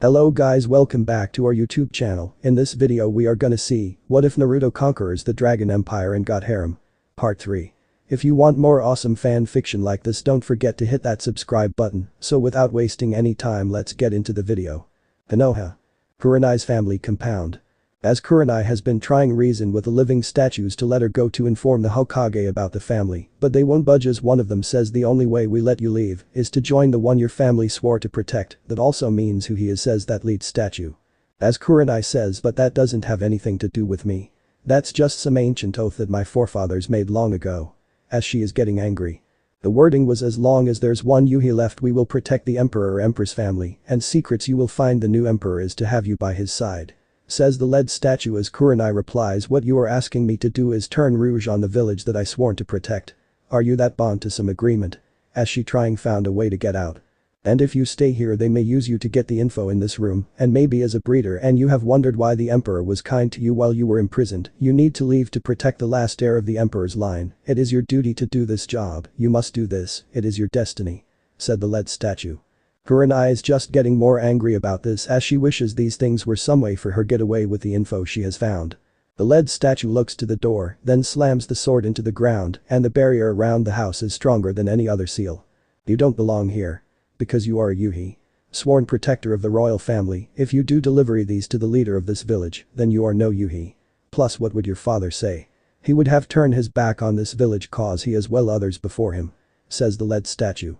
Hello guys, welcome back to our YouTube channel. In this video we are gonna see, what if Naruto conquers the Dragon Empire and got Harem? Part 3. If you want more awesome fan fiction like this, don't forget to hit that subscribe button. So without wasting any time, let's get into the video. Konoha. Kurai's family compound. As Kurai has been trying reason with the living statues to let her go to inform the Hokage about the family, but they won't budge as one of them says the only way we let you leave is to join the one your family swore to protect. That also means who he is, says that lead statue. As Kurai says, but that doesn't have anything to do with me. That's just some ancient oath that my forefathers made long ago. As she is getting angry. The wording was, as long as there's one Uchiha left we will protect the emperor or empress family, and secrets you will find the new emperor is to have you by his side. Says the lead statue as Kurai replies, what you are asking me to do is turn rouge on the village that I sworn to protect. Are you that bound to some agreement? As she trying found a way to get out. And if you stay here they may use you to get the info in this room and maybe as a breeder, and you have wondered why the emperor was kind to you while you were imprisoned. You need to leave to protect the last heir of the emperor's line. It is your duty to do this job, you must do this, it is your destiny. Said the lead statue. Kurai is just getting more angry about this as she wishes these things were some way for her get away with the info she has found. The lead statue looks to the door, then slams the sword into the ground, and the barrier around the house is stronger than any other seal. You don't belong here. Because you are a Uchiha. Sworn protector of the royal family, if you do deliver these to the leader of this village, then you are no Uchiha. Plus what would your father say? He would have turned his back on this village cause he as well others before him. Says the lead statue.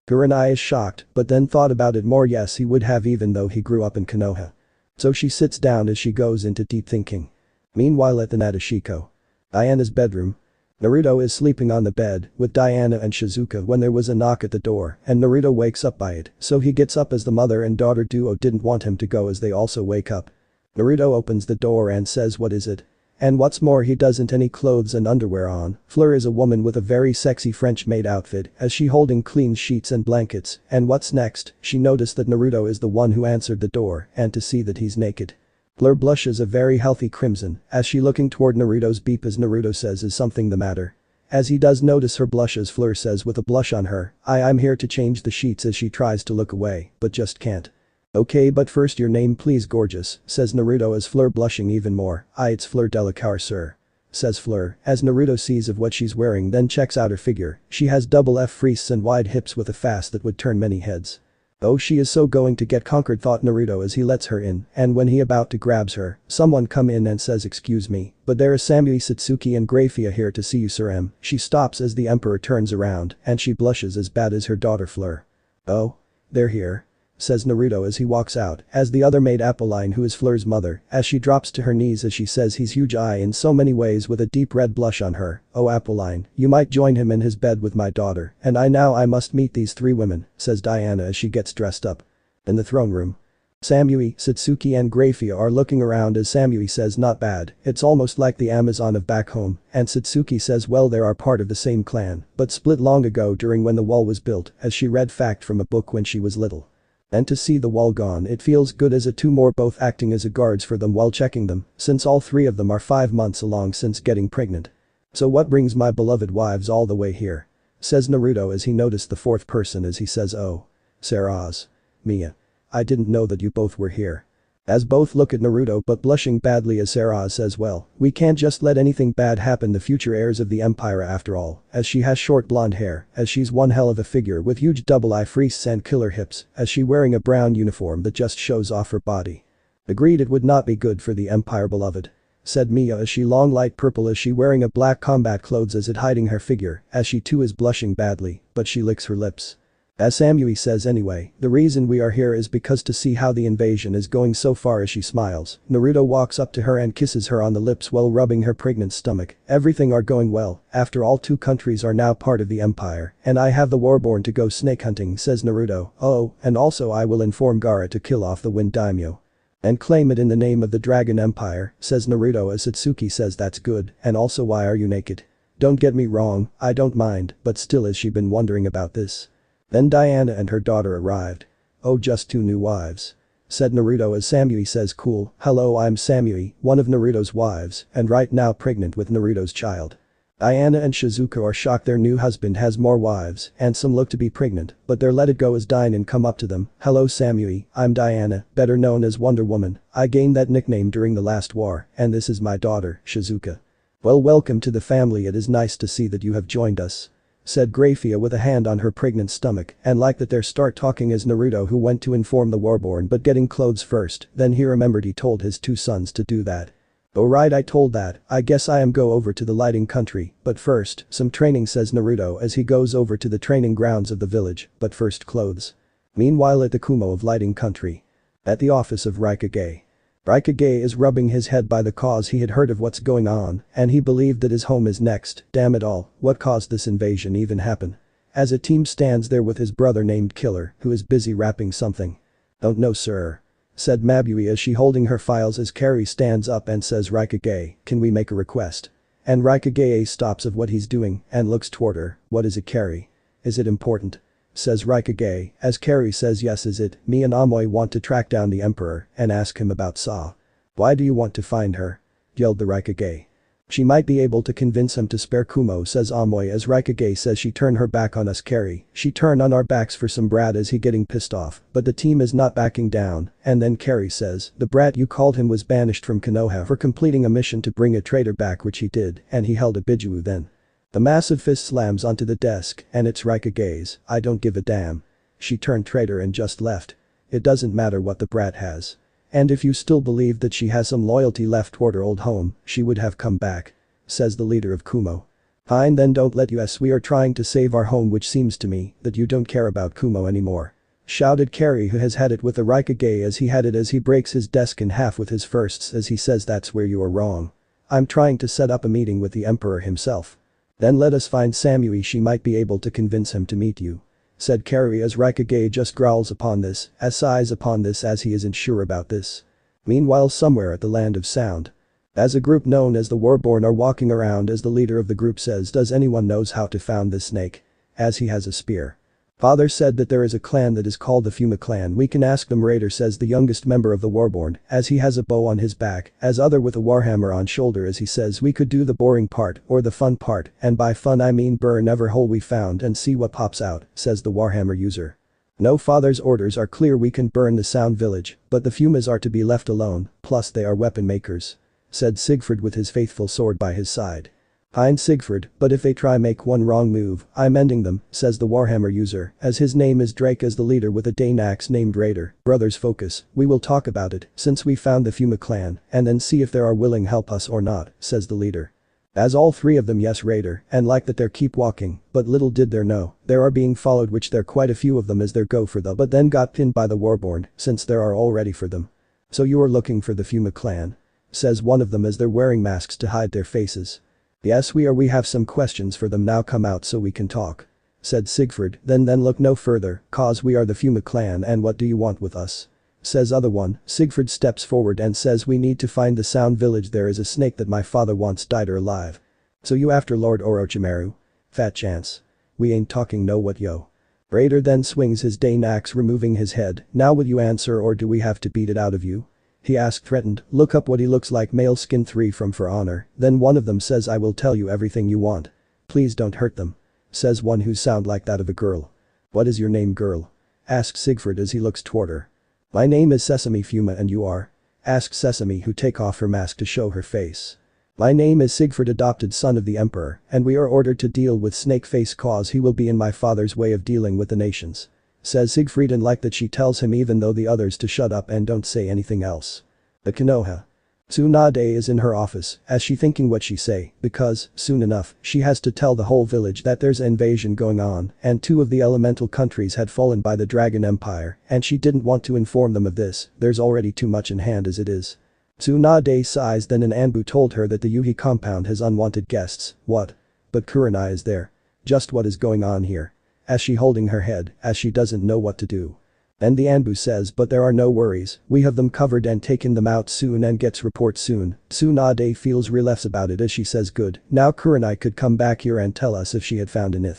Kurai is shocked, but then thought about it more. Yes, he would have, even though he grew up in Konoha. So she sits down as she goes into deep thinking. Meanwhile at the Natashiko. Diana's bedroom. Naruto is sleeping on the bed with Diana and Shizuka when there was a knock at the door and Naruto wakes up by it, so he gets up as the mother and daughter duo didn't want him to go as they also wake up. Naruto opens the door and says, what is it? And what's more, he doesn't any clothes and underwear on. Fleur is a woman with a very sexy French maid outfit as she holding clean sheets and blankets, and what's next, she noticed that Naruto is the one who answered the door and to see that he's naked. Fleur blushes a very healthy crimson as she looking toward Naruto's beep as Naruto says, is something the matter? As he does notice her blushes, Fleur says with a blush on her, I'm here to change the sheets as she tries to look away, but just can't. Okay, but first your name please, gorgeous, says Naruto as Fleur blushing even more. It's Fleur Delacour, sir. Says Fleur, as Naruto sees of what she's wearing then checks out her figure. She has double F wrists and wide hips with a fast that would turn many heads. Oh, she is so going to get conquered, thought Naruto as he lets her in, and when he about to grabs her, someone come in and says excuse me, but there is Samui, Satsuki and Grafia here to see you, Sir M. She stops as the emperor turns around and she blushes as bad as her daughter Fleur. Oh? They're here? Says Naruto as he walks out, as the other maid Apolline, who is Fleur's mother, as she drops to her knees as she says he's huge in so many ways with a deep red blush on her. Oh Apolline, you might join him in his bed with my daughter, and I must meet these three women, says Diana as she gets dressed up. In the throne room. Samui, Satsuki and Grafia are looking around as Samui says not bad, it's almost like the Amazon of back home, and Satsuki says well they are part of the same clan, but split long ago during when the wall was built, as she read fact from a book when she was little. And to see the wall gone it feels good as a two more both acting as a guards for them while checking them, since all three of them are 5 months along since getting pregnant. So what brings my beloved wives all the way here? Says Naruto as he noticed the fourth person as he says oh. Saraz. Mia. I didn't know that you both were here. As both look at Naruto but blushing badly as Saraz says well, we can't just let anything bad happen, the future heirs of the empire after all, as she has short blonde hair, as she's one hell of a figure with huge double eye wrists and killer hips, as she wearing a brown uniform that just shows off her body. Agreed, it would not be good for the empire, beloved. Said Mia as she long light purple as she wearing a black combat clothes as it hiding her figure, as she too is blushing badly, but she licks her lips. As Samui says anyway, the reason we are here is because to see how the invasion is going so far as she smiles. Naruto walks up to her and kisses her on the lips while rubbing her pregnant stomach. Everything are going well, after all 2 countries are now part of the empire, and I have the warborn to go snake hunting, says Naruto. Oh, and also I will inform Gaara to kill off the wind daimyo. And claim it in the name of the Dragon Empire, says Naruto as Satsuki says that's good, and also why are you naked? Don't get me wrong, I don't mind, but still has she been wondering about this? Then Diana and her daughter arrived. Oh, just 2 new wives. Said Naruto as Samui says cool, hello, I'm Samui, one of Naruto's wives, and right now pregnant with Naruto's child. Diana and Shizuka are shocked their new husband has more wives, and some look to be pregnant, but they're let it go as Diane come up to them. "Hello Samui, I'm Diana, better known as Wonder Woman. I gained that nickname during the last war, and this is my daughter, Shizuka." "Well, welcome to the family, it is nice to see that you have joined us," said Grafia with a hand on her pregnant stomach, and like that they start talking as Naruto who went to inform the warborn but getting clothes first, then he remembered he told his two sons to do that. "Oh right, I told that, I guess I am go over to the lighting country, but first, some training," says Naruto as he goes over to the training grounds of the village, but first clothes. Meanwhile at the Kumo of lighting country. At the office of Raikage. Raikage is rubbing his head by the cause he had heard of what's going on, and he believed that his home is next. Damn it all, what caused this invasion even happen? As a team stands there with his brother named Killer, who is busy wrapping something. "Don't know sir," said Mabui as she holding her files as Carrie stands up and says, "Raikage, can we make a request?" And Raikage stops of what he's doing and looks toward her. "What is it Carrie? Is it important?" says Raikage, as Carrie says, "Yes, is it? Me and Amoy want to track down the emperor and ask him about Sa." "Why do you want to find her?" yelled the Raikage. "She might be able to convince him to spare Kumo," says Amoy as Raikage says, "She turn her back on us Carrie, she turn on our backs for some brat," as he getting pissed off, but the team is not backing down, and then Carrie says, "The brat you called him was banished from Konoha for completing a mission to bring a traitor back, which he did, and he held a Bijuu then." The massive fist slams onto the desk and it's Raikage's. "I don't give a damn. She turned traitor and just left. It doesn't matter what the brat has. And if you still believe that she has some loyalty left toward her old home, she would have come back," says the leader of Kumo. "Fine then, don't let us, we are trying to save our home, which seems to me that you don't care about Kumo anymore," shouted Carrie, who has had it with the Raikage as he had it, as he breaks his desk in half with his fists as he says, "That's where you are wrong. I'm trying to set up a meeting with the emperor himself. Then let us find Samui, she might be able to convince him to meet you," said Carrie as Raikage just growls upon this, as sighs upon this as he isn't sure about this. Meanwhile somewhere at the land of sound. As a group known as the Warborn are walking around as the leader of the group says, "Does anyone knows how to found this snake?" As he has a spear. "Father said that there is a clan that is called the Fuma clan, we can ask them," Raider says, the youngest member of the Warborn, as he has a bow on his back, as other with a warhammer on shoulder, as he says, "We could do the boring part or the fun part, and by fun I mean burn every hole we found and see what pops out," says the warhammer user. "No, father's orders are clear, we can burn the sound village, but the Fumas are to be left alone, plus they are weapon makers," said Siegfried with his faithful sword by his side. "Fine Siegfried, but if they try make one wrong move, I'm ending them," says the warhammer user, as his name is Drake, as the leader with a Dane axe named Raider. "Brothers focus, we will talk about it since we found the Fuma clan and then see if they are willing help us or not," says the leader. As all three of them yes Raider, and like that they keep walking, but little did they know, they are being followed, which there quite a few of them as they go for the but then got pinned by the Warborn, since there are all ready for them. "So you are looking for the Fuma clan?" says one of them as they're wearing masks to hide their faces. "Yes we are, we have some questions for them, now come out so we can talk," said Siegfried, then look no further, cause we are the Fuma clan, and what do you want with us?" says other one. Siegfried steps forward and says, "We need to find the sound village, there is a snake that my father wants died or alive." "So you after Lord Orochimaru? Fat chance. We ain't talking no what yo." Raider then swings his Dane axe, removing his head. "Now will you answer or do we have to beat it out of you?" he asked threatened. "Look up what he looks like, male skin 3 from For Honor." Then one of them says, "I will tell you everything you want. Please don't hurt them," says one who sound like that of a girl. "What is your name girl?" asks Siegfried as he looks toward her. "My name is Sesame Fuma, and you are?" asks Sesame, who take off her mask to show her face. "My name is Siegfried, adopted son of the emperor, and we are ordered to deal with Snake Face cause he will be in my father's way of dealing with the nations," says Siegfried, and like that she tells him even though the others to shut up and don't say anything else. The Konoha. Tsunade is in her office as she thinking what she say, because, soon enough, she has to tell the whole village that there's an invasion going on and 2 of the elemental countries had fallen by the Dragon Empire, and she didn't want to inform them of this, there's already too much in hand as it is. Tsunade sighs, then an Anbu told her that the Yuhi compound has unwanted guests. "What? But Kurai is there. Just what is going on here?" as she holding her head as she doesn't know what to do. And the Anbu says, "But there are no worries, we have them covered and taking them out soon and gets report soon." Tsunade feels relief about it as she says, "Good, now Kurai could come back here and tell us if she had found an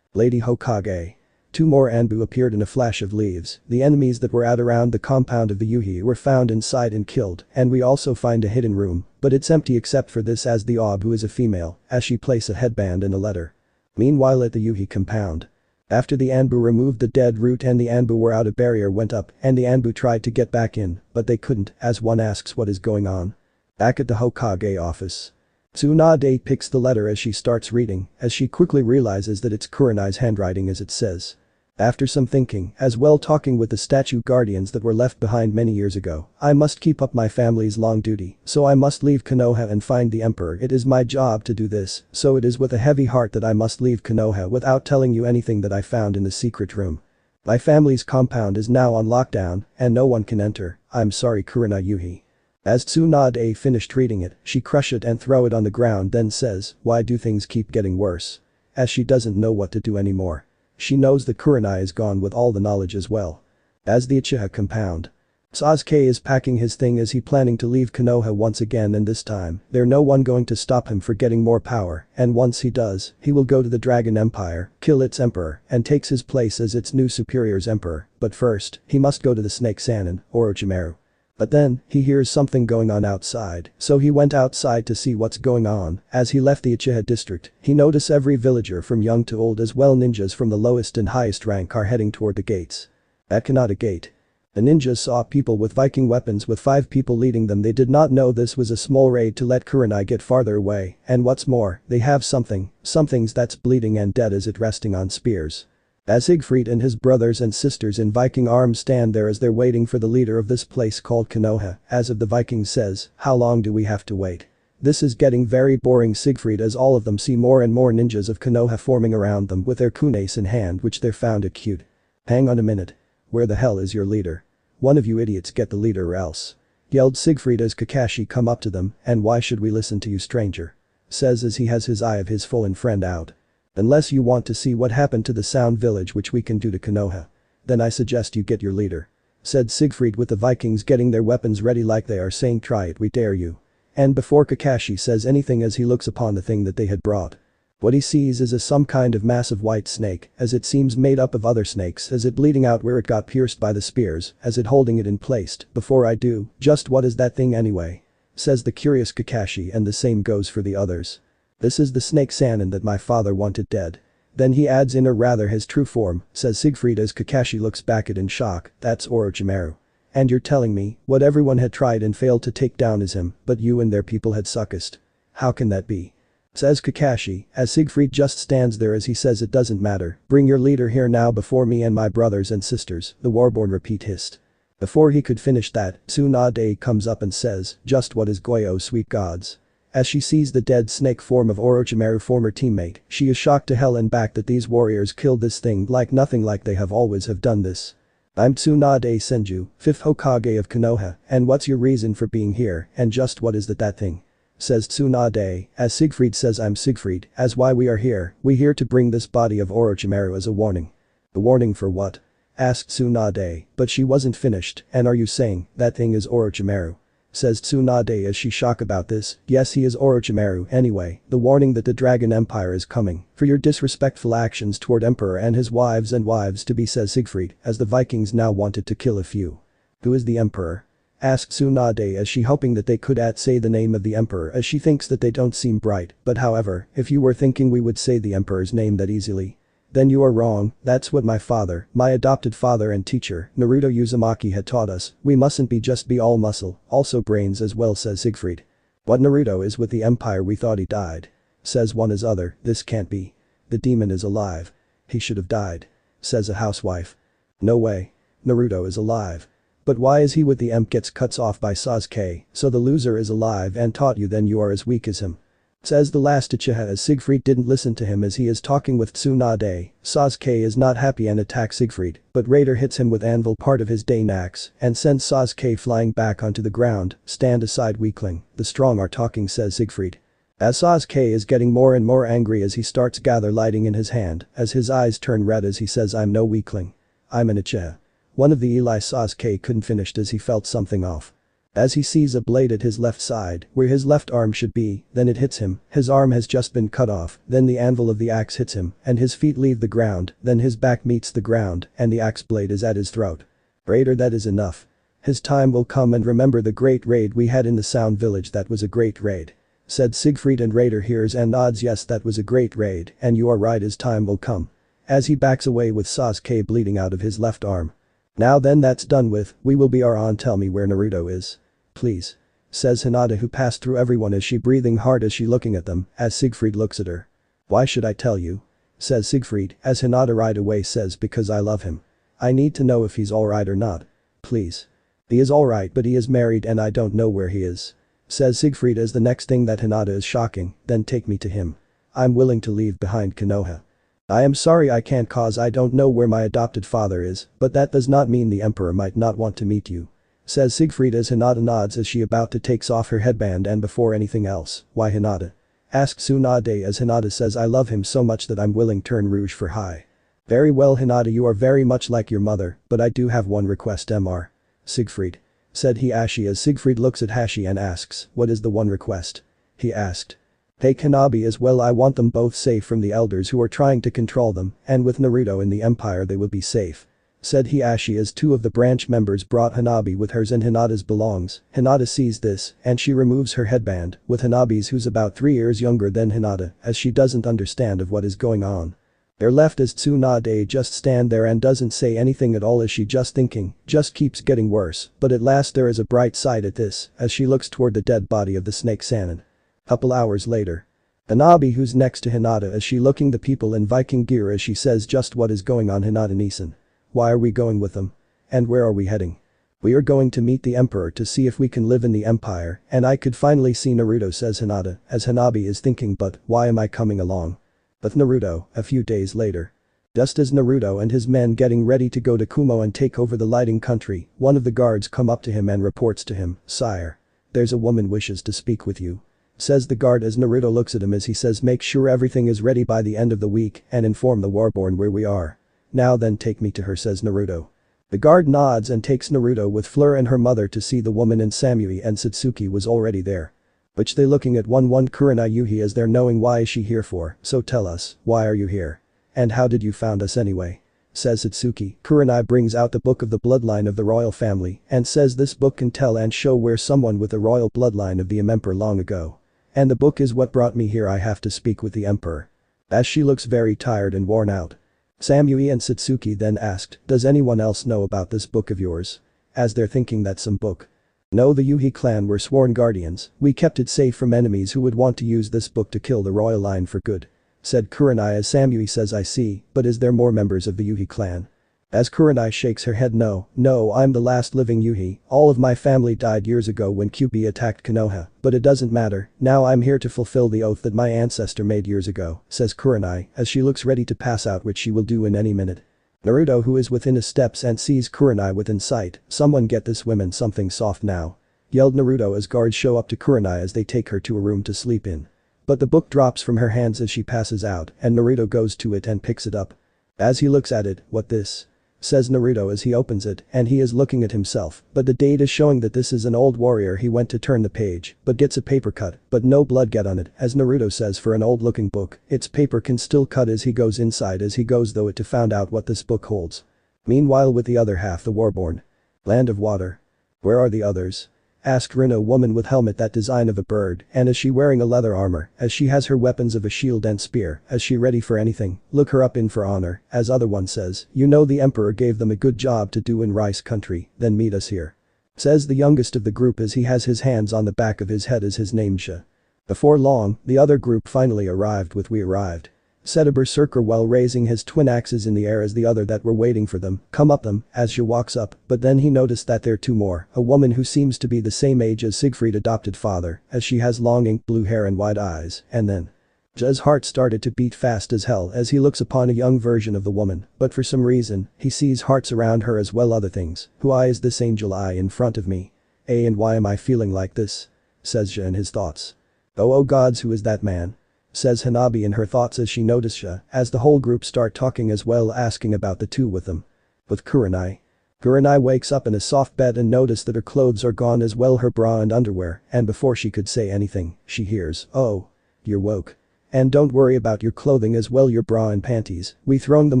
Lady Hokage." 2 more Anbu appeared in a flash of leaves. The enemies that were at around the compound of the Yuhi were found inside and killed, and we also find a hidden room, but it's empty except for this as the Ob, who is a female, as she place a headband and a letter. Meanwhile at the Yuhi compound. After the Anbu removed the dead root and the Anbu were out, a barrier went up and the Anbu tried to get back in, but they couldn't, as one asks what is going on. Back at the Hokage office. Tsunade picks the letter as she starts reading, as she quickly realizes that it's Kurenai's handwriting as it says. After some thinking, as well talking with the statue guardians that were left behind many years ago, I must keep up my family's long duty, so I must leave Konoha and find the emperor. It is my job to do this, so it is with a heavy heart that I must leave Konoha without telling you anything that I found in the secret room. My family's compound is now on lockdown, and no one can enter. I'm sorry, Kurenai Yuhi. As Tsunade finished reading it, she crush it and throw it on the ground, then says, why do things keep getting worse? As she doesn't know what to do anymore. She knows that Kurenai is gone with all the knowledge as well. As the Uchiha compound. Sasuke is packing his thing as he planning to leave Konoha once again, and this time, there no one going to stop him for getting more power, and once he does, he will go to the Dragon Empire, kill its emperor, and takes his place as its new superior's emperor, but first, he must go to the Snake Sannin, Orochimaru. But then, he hears something going on outside, so he went outside to see what's going on. As he left the Uchiha district, he noticed every villager from young to old as well ninjas from the lowest and highest rank are heading toward the gates. At Hinata Gate. The ninjas saw people with Viking weapons with 5 people leading them. They did not know this was a small raid to let Kurenai get farther away, and what's more, they have somethings that's bleeding and dead as it resting on spears. As Siegfried and his brothers and sisters in Viking arms stand there as they're waiting for the leader of this place called Konoha, as of the Vikings says, how long do we have to wait? This is getting very boring, Siegfried, as all of them see more and more ninjas of Konoha forming around them with their kunes in hand, which they found cute. Hang on a minute. Where the hell is your leader? One of you idiots get the leader or else. Yelled Siegfried as Kakashi come up to them, and why should we listen to you, stranger? Says as he has his eye of his fallen friend out. Unless you want to see what happened to the Sound Village, which we can do to Konoha. Then I suggest you get your leader. Said Siegfried with the Vikings getting their weapons ready like they are saying, try it, we dare you. And before Kakashi says anything, as he looks upon the thing that they had brought. What he sees is some kind of massive white snake, as it seems made up of other snakes, as it bleeding out where it got pierced by the spears, as it holding it in place. Before I do, just what is that thing anyway? Says the curious Kakashi, and the same goes for the others. This is the Snake Sannin that my father wanted dead. Then he adds in, or rather his true form, says Siegfried as Kakashi looks back at in shock, that's Orochimaru. And you're telling me, what everyone had tried and failed to take down is him, but you and their people had successed. How can that be? Says Kakashi, as Siegfried just stands there as he says it doesn't matter, bring your leader here now before me and my brothers and sisters, the warborn repeat hissed. Before he could finish that, Tsunade comes up and says, just what is Goyo, sweet gods? As she sees the dead snake form of Orochimaru, former teammate, she is shocked to hell and back that these warriors killed this thing like nothing, like they have always have done this. I'm Tsunade Senju, 5th Hokage of Konoha, and what's your reason for being here, and just what is that thing? Says Tsunade, as Siegfried says I'm Siegfried, as why we are here, we here to bring this body of Orochimaru as a warning. A warning for what? Asked Tsunade, but she wasn't finished, and are you saying that thing is Orochimaru? Says Tsunade as she shocked about this, yes, he is Orochimaru anyway, the warning that the Dragon Empire is coming, for your disrespectful actions toward Emperor and his wives to be, says Siegfried, as the Vikings now wanted to kill a few. Who is the Emperor? Asked Tsunade as she hoping that they could say the name of the Emperor, as she thinks that they don't seem bright, but however, if you were thinking we would say the Emperor's name that easily. Then you are wrong, that's what my father, my adopted father and teacher, Naruto Uzumaki had taught us, we mustn't just be all muscle, also brains as well, says Siegfried. What, Naruto is with the Empire? We thought he died. Says one as other, this can't be. The demon is alive. He should have died. Says a housewife. No way. Naruto is alive. But why is he with the Emp? Gets cuts off by Sasuke, so the loser is alive and taught you, then you are as weak as him. Says the last Uchiha as Siegfried didn't listen to him as he is talking with Tsunade. Sasuke is not happy and attacks Siegfried, but Raider hits him with anvil, part of his Dane axe, and sends Sasuke flying back onto the ground. Stand aside, weakling, the strong are talking, says Siegfried. As Sasuke is getting more and more angry as he starts gather lighting in his hand, as his eyes turn red as he says I'm no weakling. I'm an Uchiha. One of the Eli Sasuke couldn't finish as he felt something off. As he sees a blade at his left side, where his left arm should be, then it hits him, his arm has just been cut off, then the anvil of the axe hits him, and his feet leave the ground, then his back meets the ground, and the axe blade is at his throat. Raider, that is enough. His time will come, and remember the great raid we had in the Sound Village. That was a great raid. Said Siegfried, and Raider hears and nods. Yes, that was a great raid, and you are right, his time will come. As he backs away with Sasuke bleeding out of his left arm. Now then, that's done with, we will be on. Tell me where Naruto is. Please. Says Hinata, who passed through everyone as she breathing hard as she looking at them, as Siegfried looks at her. Why should I tell you? Says Siegfried, as Hinata right away says, because I love him. I need to know if he's alright or not. Please. He is alright, but he is married and I don't know where he is. Says Siegfried, as the next thing that Hinata is shocking, then take me to him. I'm willing to leave behind Konoha. I am sorry I can't, cause I don't know where my adopted father is, but that does not mean the emperor might not want to meet you. Says Siegfried, as Hinata nods as she about to takes off her headband. And before anything else, why Hinata? Asks Tsunade, as Hinata says, I love him so much that I'm willing turn rouge for high. Very well Hinata, you are very much like your mother, but I do have one request. Mr. Siegfried. Said Hiashi, as Siegfried looks at Hashi and asks, what is the one request? He asked. Take Hanabi as well. I want them both safe from the elders who are trying to control them, and with Naruto in the empire they will be safe. Said Hiashi, as two of the branch members brought Hanabi with hers and Hinata's belongs. Hinata sees this, and she removes her headband, with Hanabi's, who's about 3 years younger than Hinata, as she doesn't understand of what is going on. They're left as Tsunade just stand there and doesn't say anything at all, as she just thinking, just keeps getting worse, but at last there is a bright side at this, as she looks toward the dead body of the snake Sanin. Couple hours later. Hanabi, who's next to Hinata, as she looking the people in Viking gear, as she says, just what is going on Hinata-Nisan? Why are we going with them? And where are we heading? We are going to meet the emperor to see if we can live in the empire, and I could finally see Naruto, says Hinata, as Hanabi is thinking, but why am I coming along? With Naruto, a few days later. Just as Naruto and his men getting ready to go to Kumo and take over the lighting country, one of the guards come up to him and reports to him, Sire. There's a woman wishes to speak with you. Says the guard, as Naruto looks at him, as he says, make sure everything is ready by the end of the week and inform the warborn where we are. Now then, take me to her, says Naruto. The guard nods and takes Naruto with Fleur and her mother to see the woman, and Samui and Satsuki was already there. Which they looking at one Kurenai Yuhi, as they're knowing why is she here for, so tell us, why are you here? And how did you found us anyway? Says Satsuki. Kurenai brings out the book of the bloodline of the royal family and says this book can tell and show where someone with the royal bloodline of the emperor long ago. And the book is what brought me here. I have to speak with the emperor. As she looks very tired and worn out. Samui and Satsuki then asked, does anyone else know about this book of yours? As they're thinking that some book. No, the Yuhi clan were sworn guardians, we kept it safe from enemies who would want to use this book to kill the royal line for good. Said Kurenai, as Samui says, I see, but is there more members of the Yuhi clan? As Kurenai shakes her head, no, I'm the last living Yuhi, all of my family died years ago when Kyuubi attacked Konoha, but it doesn't matter, now I'm here to fulfill the oath that my ancestor made years ago, says Kurenai, as she looks ready to pass out, which she will do in any minute. Naruto, who is within his steps and sees Kurenai within sight, someone get this woman something soft now. Yelled Naruto, as guards show up to Kurenai as they take her to a room to sleep in. But the book drops from her hands as she passes out, and Naruto goes to it and picks it up. As he looks at it, what this? Says Naruto as he opens it, and he is looking at himself, but the date is showing that this is an old warrior. He went to turn the page, but gets a paper cut, but no blood get on it, as Naruto says, for an old looking book, its paper can still cut. As he goes inside, as he goes though it to find out what this book holds. Meanwhile, with the other half, the warborn. Land of water. Where are the others? Asked Rin, a woman with helmet that design of a bird, and is she wearing a leather armor, as she has her weapons of a shield and spear, as she ready for anything, look her up in for honor, as other one says, you know the emperor gave them a good job to do in Rice country, then meet us here. Says the youngest of the group as he has his hands on the back of his head as his name Sha. Before long, the other group finally arrived with we arrived. Said a berserker while raising his twin axes in the air as the other that were waiting for them come up them as she walks up, but then he noticed that there are two more, a woman who seems to be the same age as Siegfried adopted father, as she has long ink blue hair and wide eyes, and then Ja's heart started to beat fast as hell as he looks upon a young version of the woman, but for some reason, he sees hearts around her as well other things. Who eye is this angel eye in front of me? And why am I feeling like this? Says Ja in his thoughts. Oh gods, who is that man? Says Hanabi in her thoughts as she notices Sha, as the whole group start talking as well, asking about the two with them. With Kurenai. Kurenai wakes up in a soft bed and notices that her clothes are gone as well her bra and underwear, and before she could say anything, she hears, "Oh. You're woke. And don't worry about your clothing as well, your bra and panties, we thrown them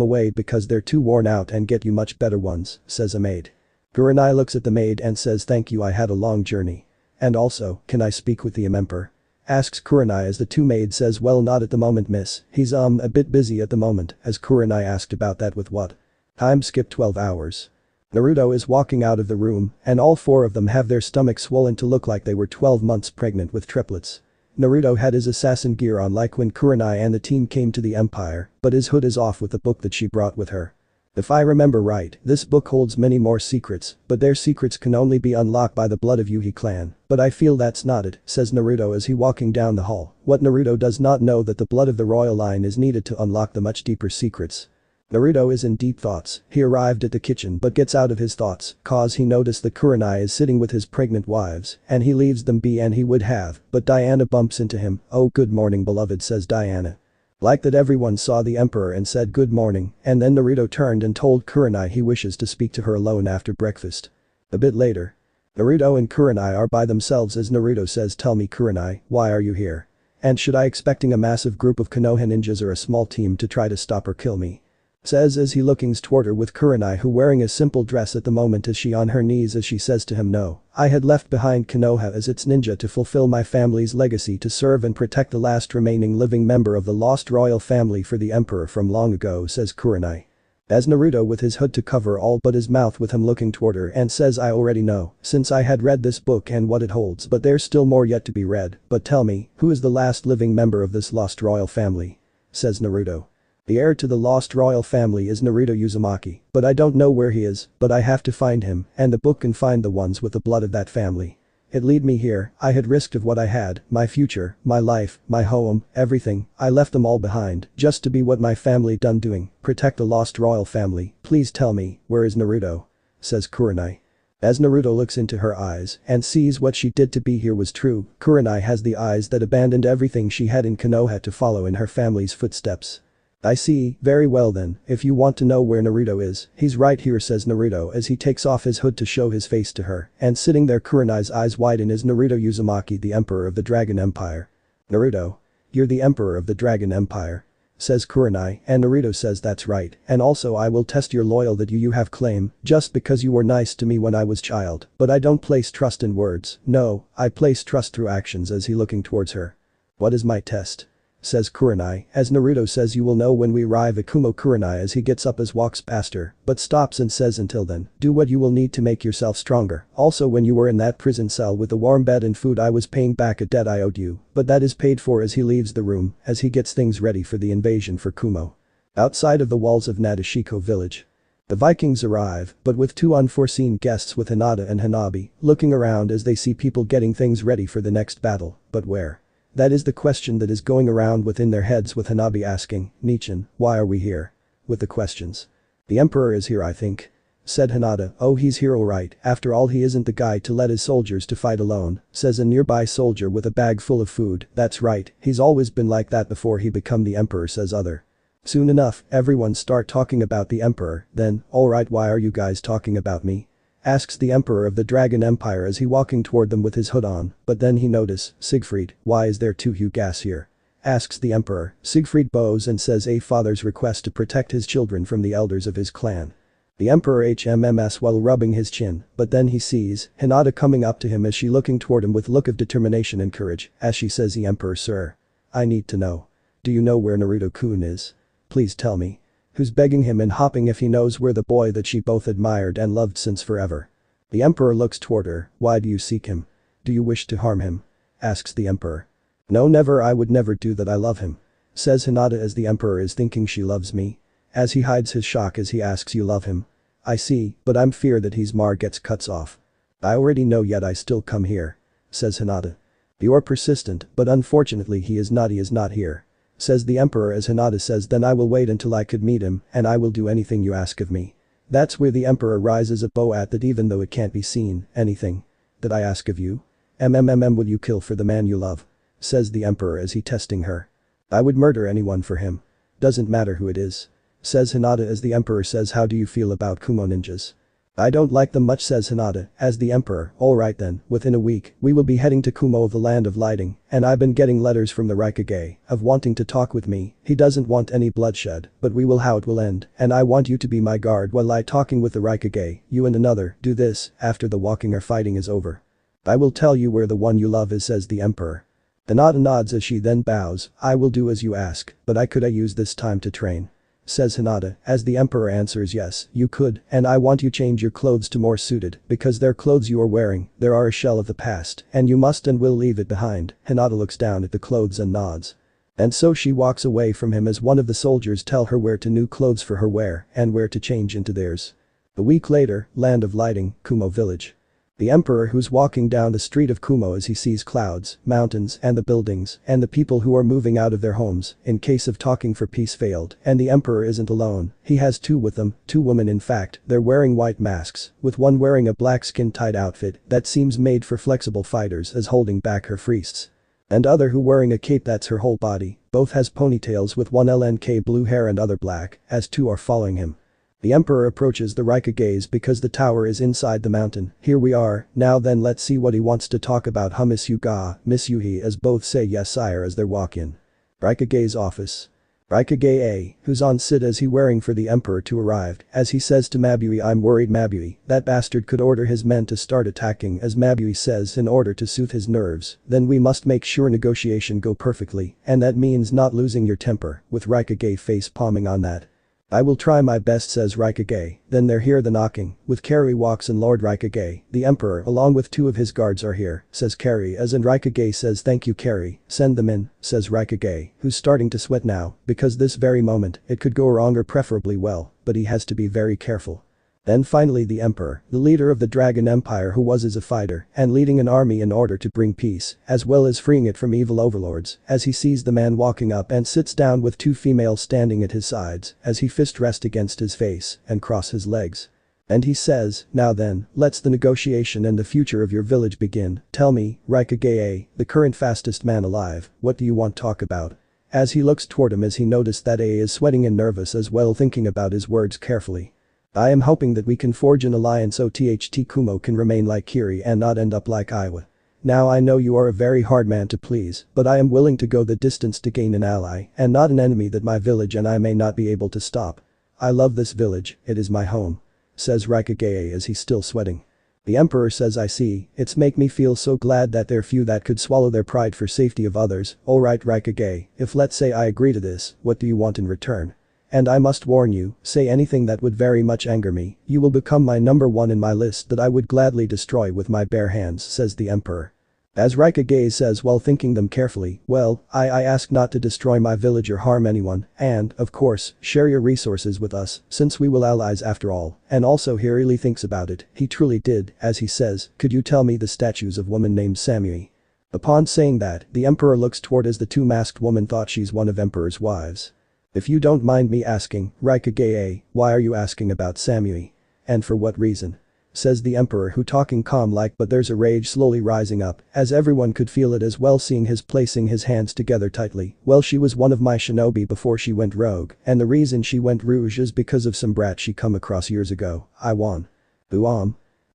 away because they're too worn out and get you much better ones," says a maid. Kurenai looks at the maid and says thank you, I had a long journey. And also, can I speak with the emperor? Asks Kurenai as the two maids says well not at the moment miss, he's a bit busy at the moment, as Kurenai asked about that with what? Time skip 12 hours. Naruto is walking out of the room, and all four of them have their stomachs swollen to look like they were 12 months pregnant with triplets. Naruto had his assassin gear on like when Kurenai and the team came to the Empire, but his hood is off with the book that she brought with her. If I remember right, this book holds many more secrets, but their secrets can only be unlocked by the blood of Uchiha clan, but I feel that's not it, says Naruto as he walking down the hall. What Naruto does not know that the blood of the royal line is needed to unlock the much deeper secrets. Naruto is in deep thoughts, he arrived at the kitchen but gets out of his thoughts, cause he noticed that Kurenai is sitting with his pregnant wives, and he leaves them be and he would have, but Diana bumps into him, "Oh good morning beloved," says Diana. Like that everyone saw the emperor and said good morning, and then Naruto turned and told Kurenai he wishes to speak to her alone after breakfast. A bit later. Naruto and Kurenai are by themselves as Naruto says tell me Kurenai, why are you here? And should I expecting a massive group of Konoha ninjas or a small team to try to stop or kill me? Says as he lookings toward her with Kurenai who wearing a simple dress at the moment as she on her knees as she says to him no, I had left behind Konoha as its ninja to fulfill my family's legacy to serve and protect the last remaining living member of the lost royal family for the emperor from long ago, says Kurenai. As Naruto with his hood to cover all but his mouth with him looking toward her and says I already know, since I had read this book and what it holds but there's still more yet to be read, but tell me, who is the last living member of this lost royal family? Says Naruto. The heir to the lost royal family is Naruto Uzumaki, but I don't know where he is, but I have to find him, and the book can find the ones with the blood of that family. It lead me here, I had risked of what I had, my future, my life, my home, everything, I left them all behind, just to be what my family done doing, protect the lost royal family, please tell me, where is Naruto? Says Kurenai. As Naruto looks into her eyes and sees what she did to be here was true, Kurenai has the eyes that abandoned everything she had in Konoha to follow in her family's footsteps. I see, very well then, if you want to know where Naruto is, he's right here, says Naruto as he takes off his hood to show his face to her, and sitting there Kurenai's eyes widen is Naruto Uzumaki, the emperor of the Dragon Empire. Naruto. You're the emperor of the Dragon Empire. Says Kurenai, and Naruto says that's right, and also I will test your loyal that you have claim, just because you were nice to me when I was child, but I don't place trust in words, no, I place trust through actions as he looking towards her. What is my test? Says Kurenai, as Naruto says you will know when we arrive at Kumo. Kurenai as he gets up as walks past her, but stops and says until then, do what you will need to make yourself stronger, also when you were in that prison cell with the warm bed and food I was paying back a debt I owed you, but that is paid for as he leaves the room, as he gets things ready for the invasion for Kumo. Outside of the walls of Nadeshiko village. The Vikings arrive, but with two unforeseen guests with Hinata and Hanabi, looking around as they see people getting things ready for the next battle, but where? That is the question that is going around within their heads with Hanabi asking, Nichin, why are we here? With the questions. The emperor is here I think. Said Hinata, oh he's here alright, after all he isn't the guy to let his soldiers to fight alone, says a nearby soldier with a bag full of food, that's right, he's always been like that before he become the emperor, says other. Soon enough, everyone start talking about the emperor, then, alright why are you guys talking about me? Asks the emperor of the Dragon Empire as he walking toward them with his hood on, but then he notice, Siegfried, why is there two Hyugas here? Asks the emperor, Siegfried bows and says a father's request to protect his children from the elders of his clan. The emperor HMMs while rubbing his chin, but then he sees Hinata coming up to him as she looking toward him with look of determination and courage, as she says the emperor sir. I need to know. Do you know where Naruto-kun is? Please tell me. Who's begging him and hopping if he knows where the boy that she both admired and loved since forever. The emperor looks toward her, why do you seek him? Do you wish to harm him? Asks the emperor. No never I would never do that I love him. Says Hinata as the emperor is thinking she loves me. As he hides his shock as he asks you love him. I see, but I'm fear that he's Mar gets cuts off. I already know yet I still come here. Says Hinata. You're persistent, but unfortunately he is not here. Says the emperor as Hinata says then I will wait until I could meet him and I will do anything you ask of me. That's where the emperor rises a bow at that even though it can't be seen, anything. That I ask of you? Would you kill for the man you love? Says the emperor as he testing her. I would murder anyone for him. Doesn't matter who it is. Says Hinata as the emperor says how do you feel about Kumo ninjas? I don't like them much, says Hinata, as the emperor. Alright then, within a week, we will be heading to Kumo, the land of lighting, and I've been getting letters from the Raikage of wanting to talk with me. He doesn't want any bloodshed, but we will how it will end, and I want you to be my guard while I talking with the Raikage. You and another do this after the walking or fighting is over. I will tell you where the one you love is, says the emperor. Hinata nods as she then bows. I will do as you ask, but I use this time to train, says Hinata, as the emperor answers yes, you could, and I want you change your clothes to more suited, because their clothes you are wearing, they are a shell of the past, and you must and will leave it behind. Hinata looks down at the clothes and nods. And so she walks away from him as one of the soldiers tell her where to new clothes for her wear and where to change into theirs. A week later, land of lighting, Kumo village. The emperor who's walking down the street of Kumo as he sees clouds, mountains and the buildings and the people who are moving out of their homes in case of talking for peace failed, and the emperor isn't alone, he has two with them, two women in fact, they're wearing white masks, with one wearing a black skin-tight outfit that seems made for flexible fighters as holding back her fists. And other who wearing a cape that's her whole body, both has ponytails with one LNK blue hair and other black, as two are following him. The emperor approaches the Raikages because the tower is inside the mountain. Here we are, now then let's see what he wants to talk about. Miss you ga, Miss Yuhi, as both say yes sire as they walk in. Raikage's office. Raikage A, who's on sit as he wearing for the emperor to arrived, as he says to Mabui, I'm worried Mabui, that bastard could order his men to start attacking, as Mabui says in order to soothe his nerves, then we must make sure negotiation go perfectly, and that means not losing your temper, with Raikage face palming on that. I will try my best, says Raikage. Then they hear the knocking, with Carrie walks in. Lord Raikage, the emperor along with two of his guards are here, says Carrie, as in Raikage says thank you Carrie, send them in, says Raikage, who's starting to sweat now, because this very moment, it could go wrong or preferably well, but he has to be very careful. Then finally the emperor, the leader of the Dragon Empire who was as a fighter and leading an army in order to bring peace, as well as freeing it from evil overlords, as he sees the man walking up and sits down with two females standing at his sides, as he fist rest against his face and cross his legs. And he says, now then, let's the negotiation and the future of your village begin. Tell me, Raikage, the current fastest man alive, what do you want to talk about? As he looks toward him as he noticed that A is sweating and nervous as well, thinking about his words carefully. I am hoping that we can forge an alliance so THT Kumo can remain like Kiri and not end up like Iowa. Now I know you are a very hard man to please, but I am willing to go the distance to gain an ally and not an enemy that my village and I may not be able to stop. I love this village, it is my home, says Raikage as he's still sweating. The emperor says I see, it's make me feel so glad that there are few that could swallow their pride for safety of others. Alright Raikage, if let's say I agree to this, what do you want in return? And I must warn you, say anything that would very much anger me, you will become my number one in my list that I would gladly destroy with my bare hands, says the emperor. As Raikage says while thinking them carefully, well, I ask not to destroy my village or harm anyone, and, of course, share your resources with us, since we will allies after all, and also he really thinks about it, he truly did, as he says, could you tell me the statues of woman named Samui? Upon saying that, the emperor looks toward as the two masked woman thought she's one of emperor's wives. If you don't mind me asking, Raikage, why are you asking about Samui? And for what reason? Says the emperor who talking calm like but there's a rage slowly rising up, as everyone could feel it as well seeing his placing his hands together tightly. Well she was one of my shinobi before she went rogue, and the reason she went rouge is because of some brat she come across years ago. I won.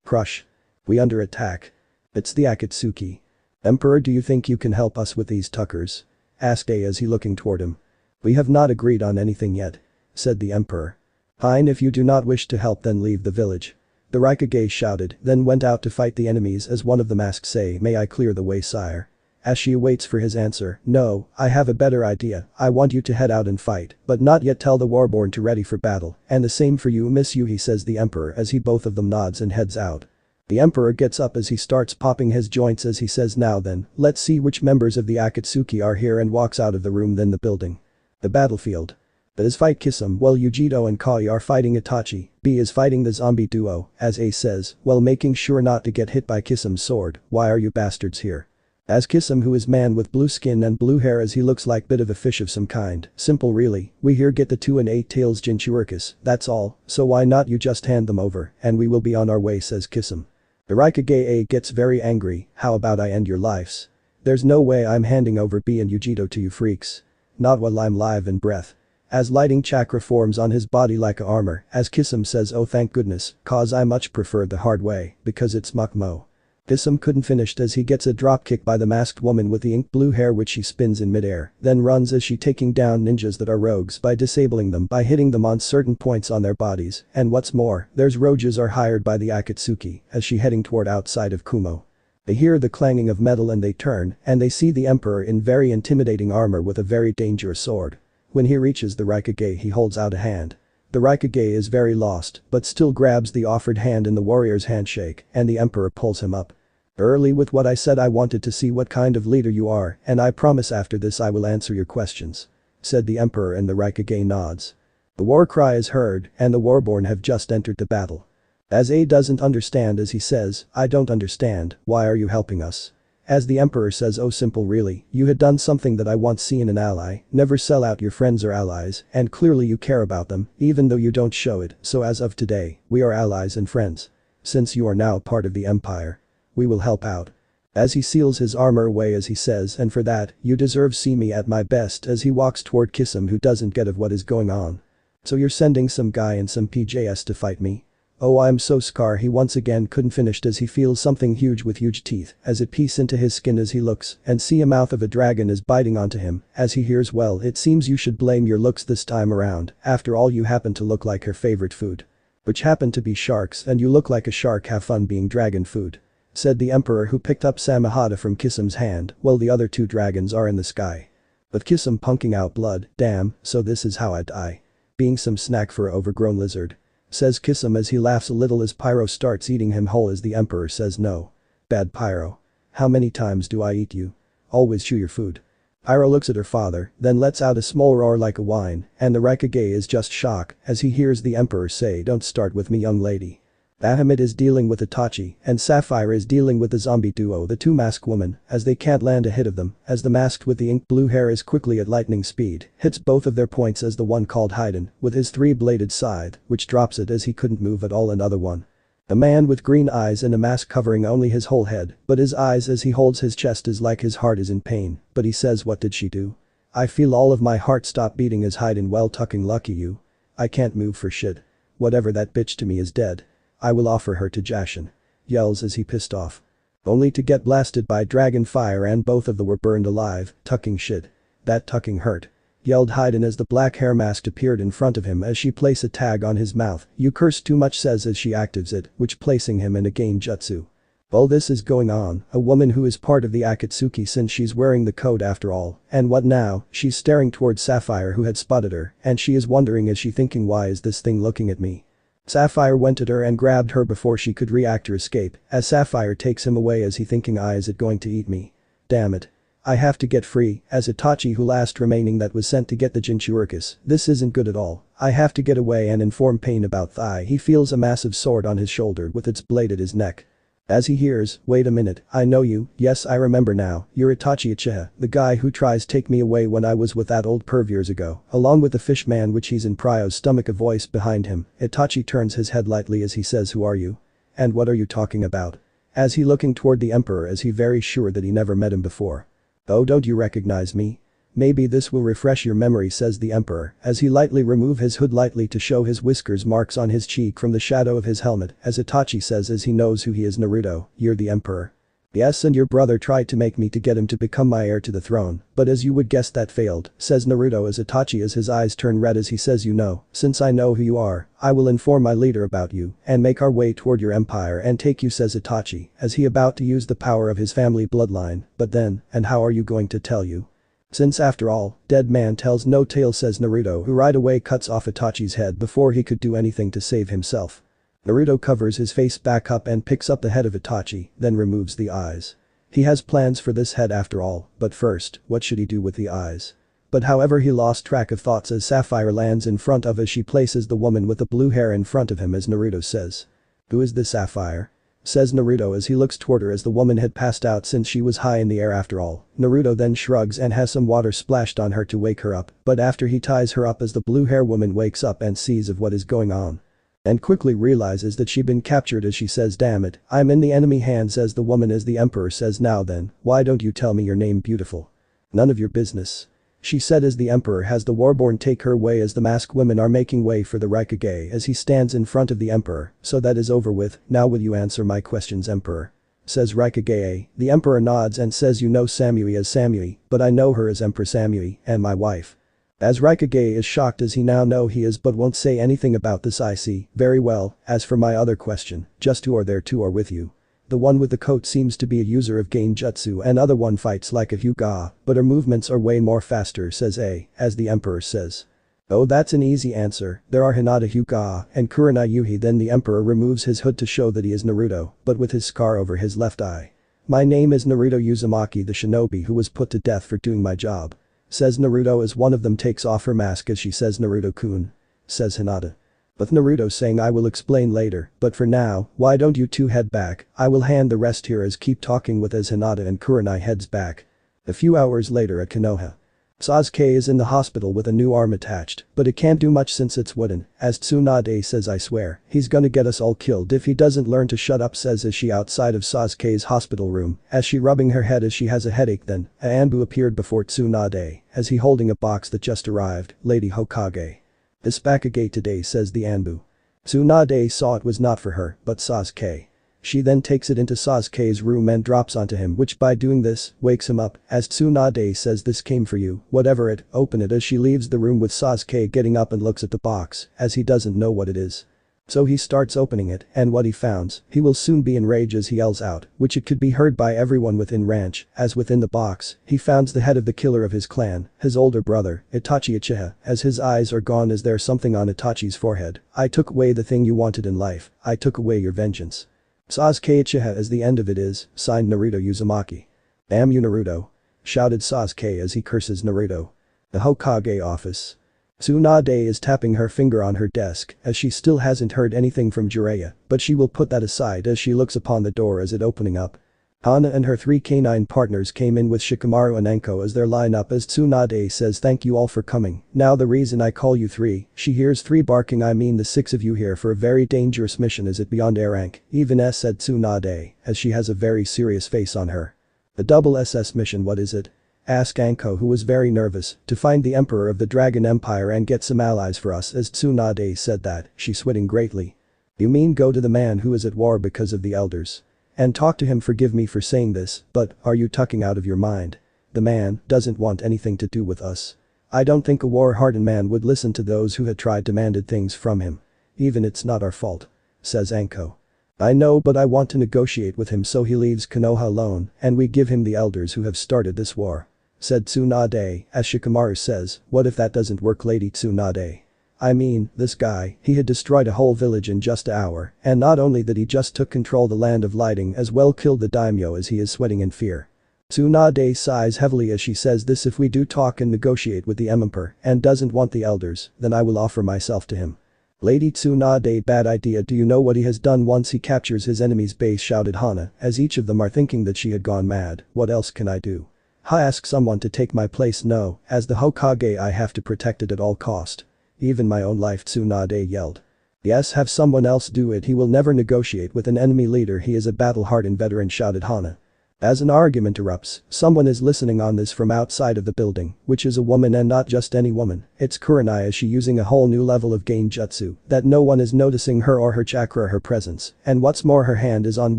Crush. We under attack. It's the Akatsuki. Emperor, do you think you can help us with these tuckers? Asked A as he looking toward him. We have not agreed on anything yet, said the emperor. Fine, if you do not wish to help then leave the village. The Raikage shouted, then went out to fight the enemies as one of the masks say, may I clear the way sire? As she awaits for his answer, no, I have a better idea, I want you to head out and fight, but not yet tell the warborn to ready for battle, and the same for you Miss Yuhi, says the emperor as he both of them nods and heads out. The emperor gets up as he starts popping his joints as he says now then, let's see which members of the Akatsuki are here, and walks out of the room then the building. The battlefield. But as fight Kisame while Ujito and Kai are fighting Itachi, B is fighting the zombie duo, as A says, while making sure not to get hit by Kisame's sword, why are you bastards here? As Kisame, who is man with blue skin and blue hair as he looks like bit of a fish of some kind, simple really, we here get the 2 and 8 tails Jinchurikis, that's all, so why not you just hand them over, and we will be on our way, says Kisame. The Raikage A gets very angry, how about I end your lives? There's no way I'm handing over B and Ujito to you freaks. Not while I'm live in breath. as lighting chakra forms on his body like a armor, as Kisum says oh thank goodness, cause I much prefer the hard way, because it's Mukmo. Kisum couldn't finish as he gets a dropkick by the masked woman with the ink blue hair which she spins in midair, then runs as she taking down ninjas that are rogues by disabling them by hitting them on certain points on their bodies, and what's more, there's rogues are hired by the Akatsuki as she heading toward outside of Kumo. They hear the clanging of metal and they turn, and they see the emperor in very intimidating armor with a very dangerous sword. When he reaches the Raikage he holds out a hand. The Raikage is very lost, but still grabs the offered hand in the warrior's handshake, and the emperor pulls him up. Early with what I said I wanted to see what kind of leader you are, and I promise after this I will answer your questions. Said the emperor and the Raikage nods. The war cry is heard, and the warborn have just entered the battle. As A doesn't understand as he says, I don't understand, why are you helping us? As the emperor says oh simple really, you had done something that I once seen an ally, never sell out your friends or allies, and clearly you care about them, even though you don't show it, so as of today, we are allies and friends. Since you are now part of the empire. We will help out. As he seals his armor away as he says and for that, you deserve see me at my best as he walks toward Kisum who doesn't get of what is going on. So you're sending some guy in some PJs to fight me? Oh I'm so scar he once again couldn't finish as he feels something huge with huge teeth as it piece into his skin as he looks and see a mouth of a dragon is biting onto him as he hears well it seems you should blame your looks this time around, after all you happen to look like her favorite food. Which happen to be sharks and you look like a shark have fun being dragon food. Said the emperor who picked up Samahata from Kisum's hand while the other two dragons are in the sky. But Kisum punking out blood, damn, so this is how I die. Being some snack for a overgrown lizard. Says Kisum as he laughs a little as Pyro starts eating him whole as the emperor says no. Bad Pyro. How many times do I eat you? Always chew your food. Pyro looks at her father, then lets out a small roar like a whine, and the Raikage is just shocked as he hears the emperor say don't start with me young lady. Bahamut is dealing with Itachi, and Sapphire is dealing with the zombie duo the two masked women, as they can't land a hit of them, as the masked with the ink blue hair is quickly at lightning speed, hits both of their points as the one called Haiden, with his three-bladed scythe, which drops it as he couldn't move at all another one. The man with green eyes and a mask covering only his whole head, but his eyes as he holds his chest is like his heart is in pain, but he says what did she do? I feel all of my heart stop beating as Haiden well tucking lucky you. I can't move for shit. Whatever that bitch to me is dead. I will offer her to Jashin. Yells as he pissed off. Only to get blasted by dragon fire and both of them were burned alive, tucking shit. That tucking hurt. Yelled Haiden as the black hair mask appeared in front of him as she placed a tag on his mouth. You cursed too much says as she actives it, which placing him in a gain jutsu. While this is going on, a woman who is part of the Akatsuki since she's wearing the code after all, and what now, she's staring towards Sapphire who had spotted her, and she is wondering is she thinking why is this thing looking at me? Sapphire went at her and grabbed her before she could react or escape, as Sapphire takes him away as he thinking is it going to eat me? Damn it. I have to get free, as Itachi who last remaining that was sent to get the Jinchuricus, this isn't good at all, I have to get away and inform Pain about thigh he feels a massive sword on his shoulder with its blade at his neck. As he hears, wait a minute, I know you, yes I remember now, you're Itachi Uchiha, the guy who tries take me away when I was with that old perv years ago, along with the fish man which he's in Prio's stomach a voice behind him, Itachi turns his head lightly as he says who are you? And what are you talking about? As he looking toward the emperor as he very sure that he never met him before. Oh don't you recognize me? Maybe this will refresh your memory says the emperor as he lightly remove his hood lightly to show his whiskers marks on his cheek from the shadow of his helmet as Itachi says as he knows who he is Naruto, you're the emperor. Yes and your brother tried to make me to get him to become my heir to the throne, but as you would guess that failed, says Naruto as Itachi as his eyes turn red as he says you know, since I know who you are, I will inform my leader about you and make our way toward your empire and take you says Itachi as he about to use the power of his family bloodline, but then, and how are you going to tell you? Since after all, dead man tells no tale says Naruto who right away cuts off Itachi's head before he could do anything to save himself. Naruto covers his face back up and picks up the head of Itachi, then removes the eyes. He has plans for this head after all, but first, what should he do with the eyes? But however he lost track of thoughts as Sapphire lands in front of as she places the woman with the blue hair in front of him as Naruto says. Who is this Sapphire? Says Naruto as he looks toward her as the woman had passed out since she was high in the air after all. Naruto then shrugs and has some water splashed on her to wake her up, but after he ties her up as the blue hair woman wakes up and sees of what is going on. And quickly realizes that she'd been captured as she says damn it, I'm in the enemy hands as the woman as the emperor says now then, why don't you tell me your name beautiful? None of your business. She said as the emperor has the warborn take her way as the masked women are making way for the raikage as he stands in front of the emperor, so that is over with, now will you answer my questions emperor? Says Raikage. The emperor nods and says you know Samui as Samui, but I know her as Empress Samui and my wife. As Raikage is shocked as he now know he is but won't say anything about this I see, very well, as for my other question, just who are there two are with you? The one with the coat seems to be a user of Genjutsu and other one fights like a Hyuga, but her movements are way more faster says A, as the emperor says. Oh that's an easy answer, there are Hinata Hyuga and Kurai Yuhi then the emperor removes his hood to show that he is Naruto, but with his scar over his left eye. My name is Naruto Uzumaki the shinobi who was put to death for doing my job. Says Naruto as one of them takes off her mask as she says Naruto-kun. Says Hinata. With Naruto saying I will explain later, but for now, why don't you two head back, I will hand the rest here as keep talking with as Hinata and Kurai heads back. A few hours later at Konoha. Sasuke is in the hospital with a new arm attached, but it can't do much since it's wooden, as Tsunade says I swear, he's gonna get us all killed if he doesn't learn to shut up says as she outside of Sasuke's hospital room, as she rubbing her head as she has a headache then, a Anbu appeared before Tsunade, as he holding a box that just arrived, Lady Hokage. This Bakage today says the Anbu. Tsunade saw it was not for her, but Sasuke. She then takes it into Sasuke's room and drops onto him which by doing this, wakes him up, as Tsunade says this came for you, whatever it, open it as she leaves the room with Sasuke getting up and looks at the box, as he doesn't know what it is. So he starts opening it, and what he founds, he will soon be in rage as he yells out, which it could be heard by everyone within ranch, as within the box, he founds the head of the killer of his clan, his older brother, Itachi Uchiha, as his eyes are gone as there's something on Itachi's forehead, I took away the thing you wanted in life, I took away your vengeance. Sasuke Uchiha as the end of it is, signed Naruto Uzumaki. Damn you Naruto. Shouted Sasuke as he curses Naruto. The Hokage office. Tsunade is tapping her finger on her desk as she still hasn't heard anything from Jiraiya, but she will put that aside as she looks upon the door as it opening up. Hana and her three canine partners came in with Shikamaru and Enko as their lineup as Tsunade says thank you all for coming, now the reason I call you three, she hears three barking I mean the six of you here for a very dangerous mission is it beyond air rank, even S said Tsunade, as she has a very serious face on her. The double SS mission what is it? Asked Anko who was very nervous, to find the emperor of the Dragon Empire and get some allies for us as Tsunade said that, she sweating greatly. You mean go to the man who is at war because of the elders? And talk to him forgive me for saying this, but are you tucking out of your mind? The man doesn't want anything to do with us. I don't think a war-hardened man would listen to those who had tried demanded things from him. Even it's not our fault. Says Anko. I know but I want to negotiate with him so he leaves Konoha alone and we give him the elders who have started this war. Said Tsunade, as Shikamaru says, what if that doesn't work Lady Tsunade? I mean, this guy, he had destroyed a whole village in just an hour, and not only that he just took control the land of lighting as well killed the daimyo as he is sweating in fear. Tsunade sighs heavily as she says this if we do talk and negotiate with the emperor and doesn't want the elders, then I will offer myself to him. Lady Tsunade bad idea do you know what he has done once he captures his enemy's base shouted Hana as each of them are thinking that she had gone mad, what else can I do? Ask someone to take my place no, as the Hokage I have to protect it at all cost. Even my own life Tsunade yelled. Yes have someone else do it he will never negotiate with an enemy leader he is a battle-hardened veteran shouted Hana. As an argument erupts, someone is listening on this from outside of the building, which is a woman and not just any woman, it's Kurai as she using a whole new level of Genjutsu that no one is noticing her or her chakra her presence, and what's more her hand is on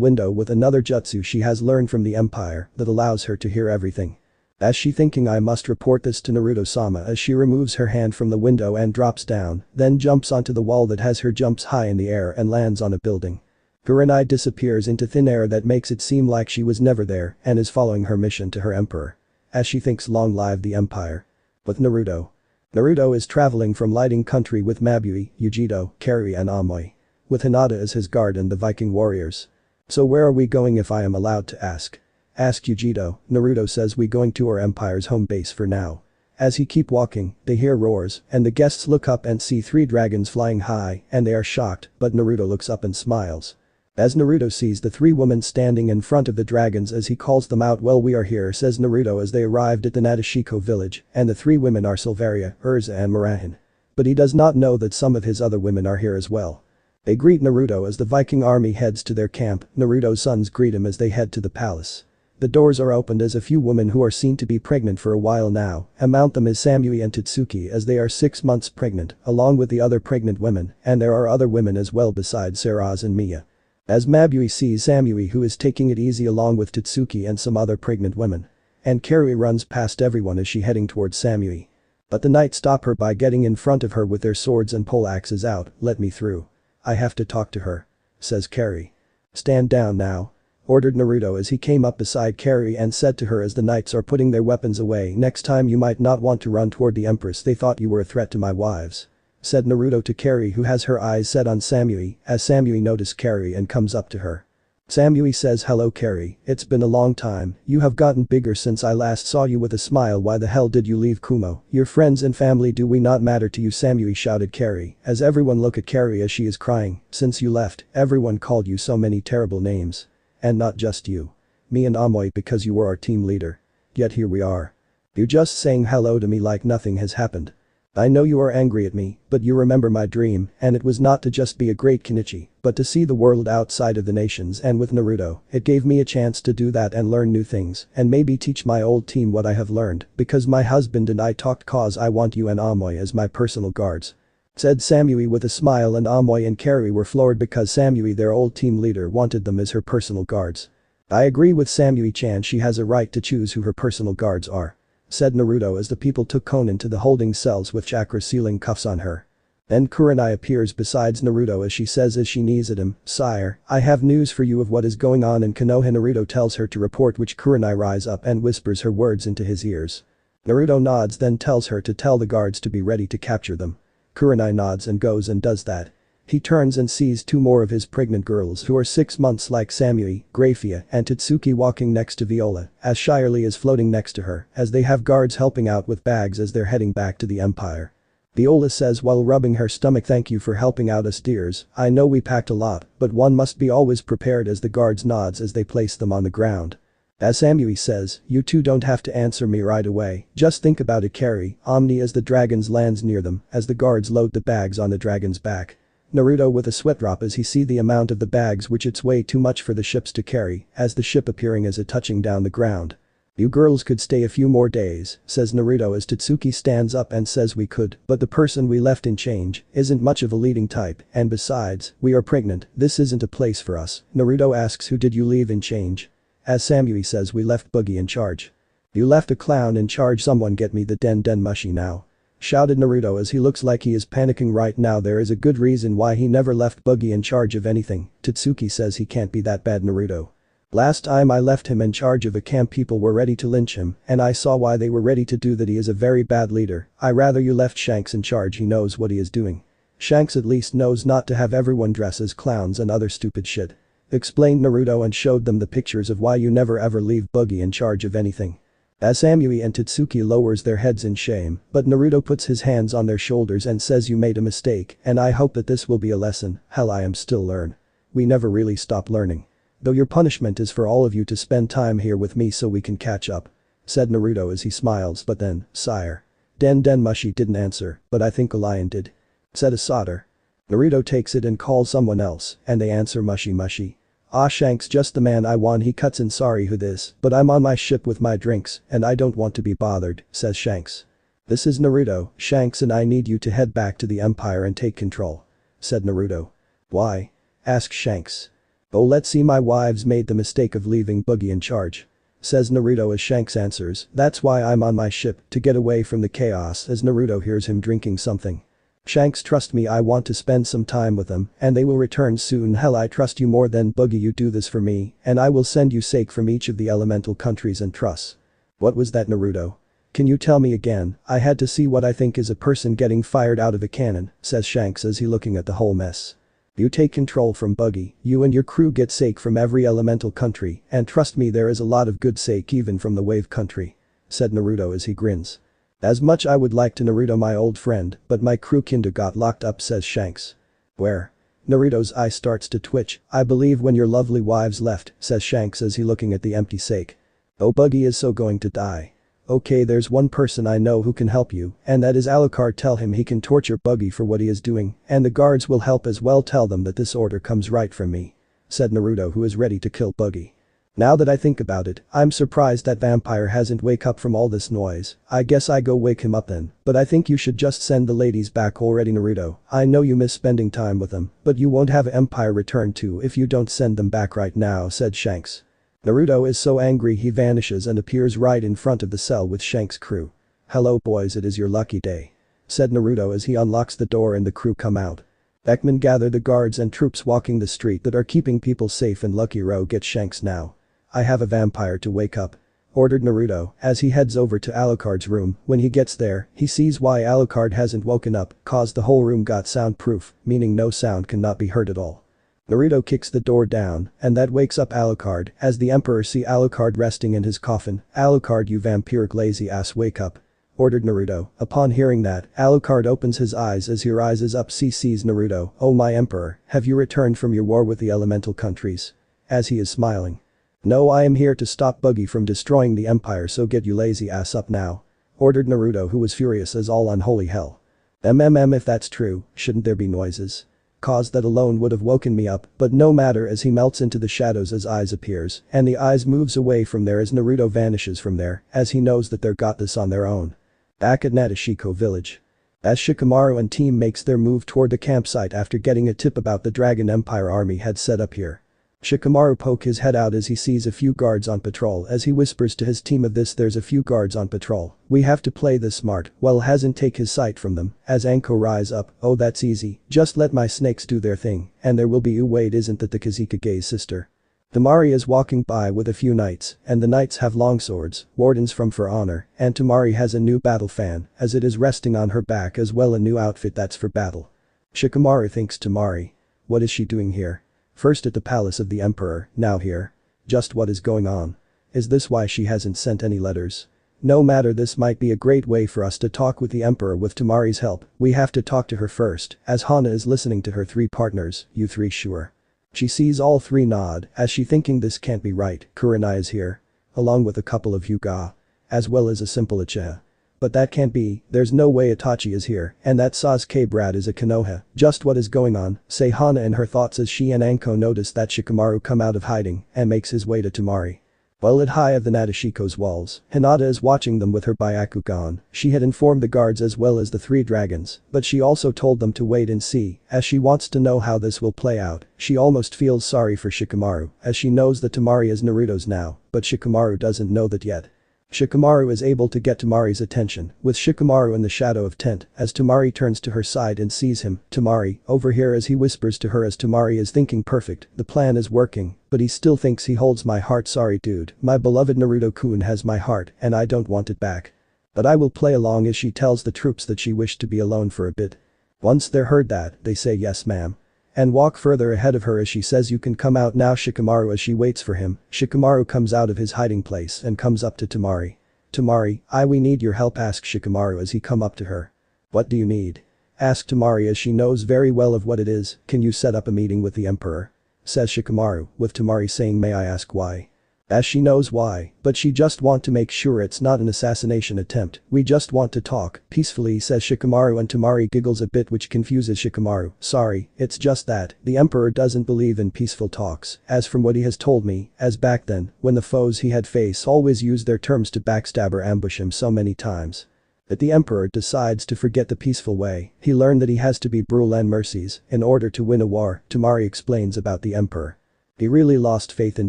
window with another jutsu she has learned from the empire that allows her to hear everything. As she thinking I must report this to Naruto-sama as she removes her hand from the window and drops down, then jumps onto the wall that has her jumps high in the air and lands on a building. Kurai disappears into thin air that makes it seem like she was never there and is following her mission to her emperor. As she thinks long live the empire. With Naruto. Naruto is traveling from lighting country with Mabui, Yujito, Kari and Amoy. With Hinata as his guard and the Viking warriors. So where are we going if I am allowed to ask? Asked Yujito, Naruto says we going to our empire's home base for now. As he keep walking, they hear roars and the guests look up and see three dragons flying high and they are shocked but Naruto looks up and smiles. As Naruto sees the three women standing in front of the dragons as he calls them out well we are here says Naruto as they arrived at the Natashiko village and the three women are Silveria, Urza and Murahin. But he does not know that some of his other women are here as well. They greet Naruto as the Viking army heads to their camp, Naruto's sons greet him as they head to the palace. The doors are opened as a few women who are seen to be pregnant for a while now, among them is Samui and Tatsuki as they are 6 months pregnant, along with the other pregnant women, and there are other women as well besides Saraz and Miya. As Mabui sees Samui who is taking it easy along with Tatsuki and some other pregnant women. And Carrie runs past everyone as she heading towards Samui. But the knights stop her by getting in front of her with their swords and pole axes out. "Let me through. I have to talk to her," says Carrie. "Stand down now," ordered Naruto as he came up beside Carrie and said to her as the knights are putting their weapons away, "Next time you might not want to run toward the empress, they thought you were a threat to my wives," said Naruto to Carrie who has her eyes set on Samui as Samui noticed Carrie and comes up to her. Samui says, "Hello Carrie, it's been a long time, you have gotten bigger since I last saw you," with a smile. "Why the hell did you leave Kumo? Your friends and family do we not matter to you?" Samui shouted Carrie as everyone look at Carrie as she is crying. "Since you left, everyone called you so many terrible names. And not just you. Me and Amoy because you were our team leader. Yet here we are. You just saying hello to me like nothing has happened. I know you are angry at me, but you remember my dream, and it was not to just be a great Kenichi, but to see the world outside of the nations, and with Naruto, it gave me a chance to do that and learn new things, and maybe teach my old team what I have learned, because my husband and I talked cause I want you and Amoy as my personal guards," said Samui with a smile, and Amoy and Carrie were floored because Samui, their old team leader, wanted them as her personal guards. "I agree with Samui-chan, she has a right to choose who her personal guards are," said Naruto as the people took Konan to the holding cells with chakra sealing cuffs on her. Then Kurai appears besides Naruto as she says as she knees at him, "Sire, I have news for you of what is going on in Konoha." Naruto tells her to report, which Kurai rise up and whispers her words into his ears. Naruto nods, then tells her to tell the guards to be ready to capture them. Kurai nods and goes and does that. He turns and sees 2 more of his pregnant girls who are 6 months like Samui, Grafia, and Tatsuki walking next to Viola as Shirley is floating next to her as they have guards helping out with bags as they're heading back to the Empire. Viola says while rubbing her stomach, "Thank you for helping out us dears, I know we packed a lot, but one must be always prepared," as the guards nods as they place them on the ground. As Samui says, "You two don't have to answer me right away, just think about it Carrie, Omni," as the dragons lands near them as the guards load the bags on the dragon's back. Naruto with a sweat drop as he see the amount of the bags, which it's way too much for the ships to carry, as the ship appearing as it touching down the ground. "You girls could stay a few more days," says Naruto as Tatsuki stands up and says, "We could, but the person we left in change isn't much of a leading type, and besides, we are pregnant, this isn't a place for us." Naruto asks, "Who did you leave in change?" As Samui says, "We left Boogie in charge." "You left a clown in charge, someone get me the den mushi now," shouted Naruto as he looks like he is panicking right now. There is a good reason why he never left Boogie in charge of anything. Tatsuki says he can't be that bad. Naruto: "Last time I left him in charge of a camp, people were ready to lynch him, and I saw why they were ready to do that. He is a very bad leader. I rather you left Shanks in charge, he knows what he is doing. Shanks at least knows not to have everyone dress as clowns and other stupid shit," explained Naruto and showed them the pictures of why you never ever leave Boogie in charge of anything. As Samui and Tatsuki lowers their heads in shame, but Naruto puts his hands on their shoulders and says, "You made a mistake, and I hope that this will be a lesson. Hell, I am still learn. We never really stop learning. Though your punishment is for all of you to spend time here with me so we can catch up," said Naruto as he smiles. "But then, sire." Den mushi didn't answer, "But I think a lion did," said Asada. Naruto takes it and calls someone else, and they answer, "Mushi. Ah, Shanks, just the man I want." He cuts in, "Sorry who this, but I'm on my ship with my drinks, and I don't want to be bothered," says Shanks. "This is Naruto, Shanks, and I need you to head back to the Empire and take control," said Naruto. "Why?" asked Shanks. "Oh, let's see, my wives made the mistake of leaving Boogie in charge," says Naruto as Shanks answers, "That's why I'm on my ship, to get away from the chaos," as Naruto hears him drinking something. "Shanks, trust me, I want to spend some time with them, and they will return soon. Hell, I trust you more than Boogie. You do this for me, and I will send you sake from each of the elemental countries and trusts." "What was that, Naruto? Can you tell me again? I had to see what I think is a person getting fired out of a cannon," says Shanks as he looking at the whole mess. "You take control from Boogie, you and your crew get sake from every elemental country, and trust me, there is a lot of good sake even from the wave country," said Naruto as he grins. "As much I would like to, Naruto, my old friend, but my crew kinda got locked up," says Shanks. "Where?" Naruto's eye starts to twitch. "I believe when your lovely wives left," says Shanks as he looking at the empty sake. "Oh, Boogie is so going to die. Okay, there's one person I know who can help you, and that is Alucard. Tell him he can torture Boogie for what he is doing, and the guards will help as well. Tell them that this order comes right from me," said Naruto, who is ready to kill Boogie. Now that I think about it, I'm surprised that vampire hasn't wake up from all this noise. I guess I go wake him up then, but I think you should just send the ladies back already, Naruto. I know you miss spending time with them, but you won't have Empire return too if you don't send them back right now, said Shanks. Naruto is so angry he vanishes and appears right in front of the cell with Shanks' crew. Hello boys, it is your lucky day, said Naruto as he unlocks the door and the crew come out. Ekman gather the guards and troops walking the street that are keeping people safe, and Lucky Row gets Shanks now. I have a vampire to wake up, ordered Naruto as he heads over to Alucard's room. When he gets there, he sees why Alucard hasn't woken up, cause the whole room got soundproof, meaning no sound cannot be heard at all. Naruto kicks the door down, and that wakes up Alucard as the Emperor see Alucard resting in his coffin. Alucard, you vampiric lazy ass, wake up, ordered Naruto. Upon hearing that, Alucard opens his eyes as he rises up. Sees Naruto. Oh my Emperor, have you returned from your war with the elemental countries? As he is smiling. No, I am here to stop Buggy from destroying the Empire, so get you lazy ass up now, ordered Naruto, who was furious as all unholy hell. If that's true, shouldn't there be noises? Cause that alone would have woken me up, but no matter, as he melts into the shadows as Eyes appears, and the Eyes moves away from there as Naruto vanishes from there, as he knows that they're got this on their own. Back at Natashiko village. As Shikamaru and team makes their move toward the campsite after getting a tip about the Dragon Empire army had set up here. Shikamaru poke his head out as he sees a few guards on patrol as he whispers to his team of this, there's a few guards on patrol, we have to play this smart, well hasn't take his sight from them, as Anko rise up, oh that's easy, just let my snakes do their thing, and there will be wait isn't that the Kazekage sister? Tamari is walking by with a few knights, and the knights have long swords, wardens from For Honor, and Tamari has a new battle fan, as it is resting on her back, as well a new outfit that's for battle. Shikamaru thinks Tamari. What is she doing here? First at the palace of the Emperor, now here. Just what is going on? Is this why she hasn't sent any letters? No matter, this might be a great way for us to talk with the Emperor with Tamari's help. We have to talk to her first, as Hana is listening to her three partners, you three sure? She sees all three nod, as she thinking this can't be right. Kurai is here. Along with a couple of Hyuga. As well as a simple Uchiha. But that can't be, there's no way Itachi is here, and that Sasuke brat is a Konoha. Just what is going on, say Hana in her thoughts as she and Anko notice that Shikamaru come out of hiding and makes his way to Tamari. Well, at high of the Natashiko's walls, Hinata is watching them with her Byakugan. She had informed the guards as well as the three dragons, but she also told them to wait and see, as she wants to know how this will play out. She almost feels sorry for Shikamaru, as she knows that Tamari is Naruto's now, but Shikamaru doesn't know that yet. Shikamaru is able to get Tamari's attention, with Shikamaru in the shadow of tent, as Tamari turns to her side and sees him. Tamari, over here, as he whispers to her as Tamari is thinking perfect, the plan is working, but he still thinks he holds my heart. Sorry dude, my beloved Naruto-kun has my heart and I don't want it back. But I will play along, as she tells the troops that she wished to be alone for a bit. Once they're heard that, they say yes ma'am. And walk further ahead of her as she says you can come out now. Shikamaru, as she waits for him, Shikamaru comes out of his hiding place and comes up to Tamari. Tamari, we need your help, asks Shikamaru as he come up to her. What do you need? Asks Tamari as she knows very well of what it is. Can you set up a meeting with the Emperor? Says Shikamaru, with Tamari saying may I ask why? As she knows why, but she just want to make sure it's not an assassination attempt. We just want to talk peacefully, says Shikamaru, and Tamari giggles a bit, which confuses Shikamaru. Sorry, it's just that the Emperor doesn't believe in peaceful talks, as from what he has told me, as back then, when the foes he had faced always used their terms to backstab or ambush him so many times. That the Emperor decides to forget the peaceful way. He learned that he has to be brutal and mercies in order to win a war. Tamari explains about the Emperor. He really lost faith in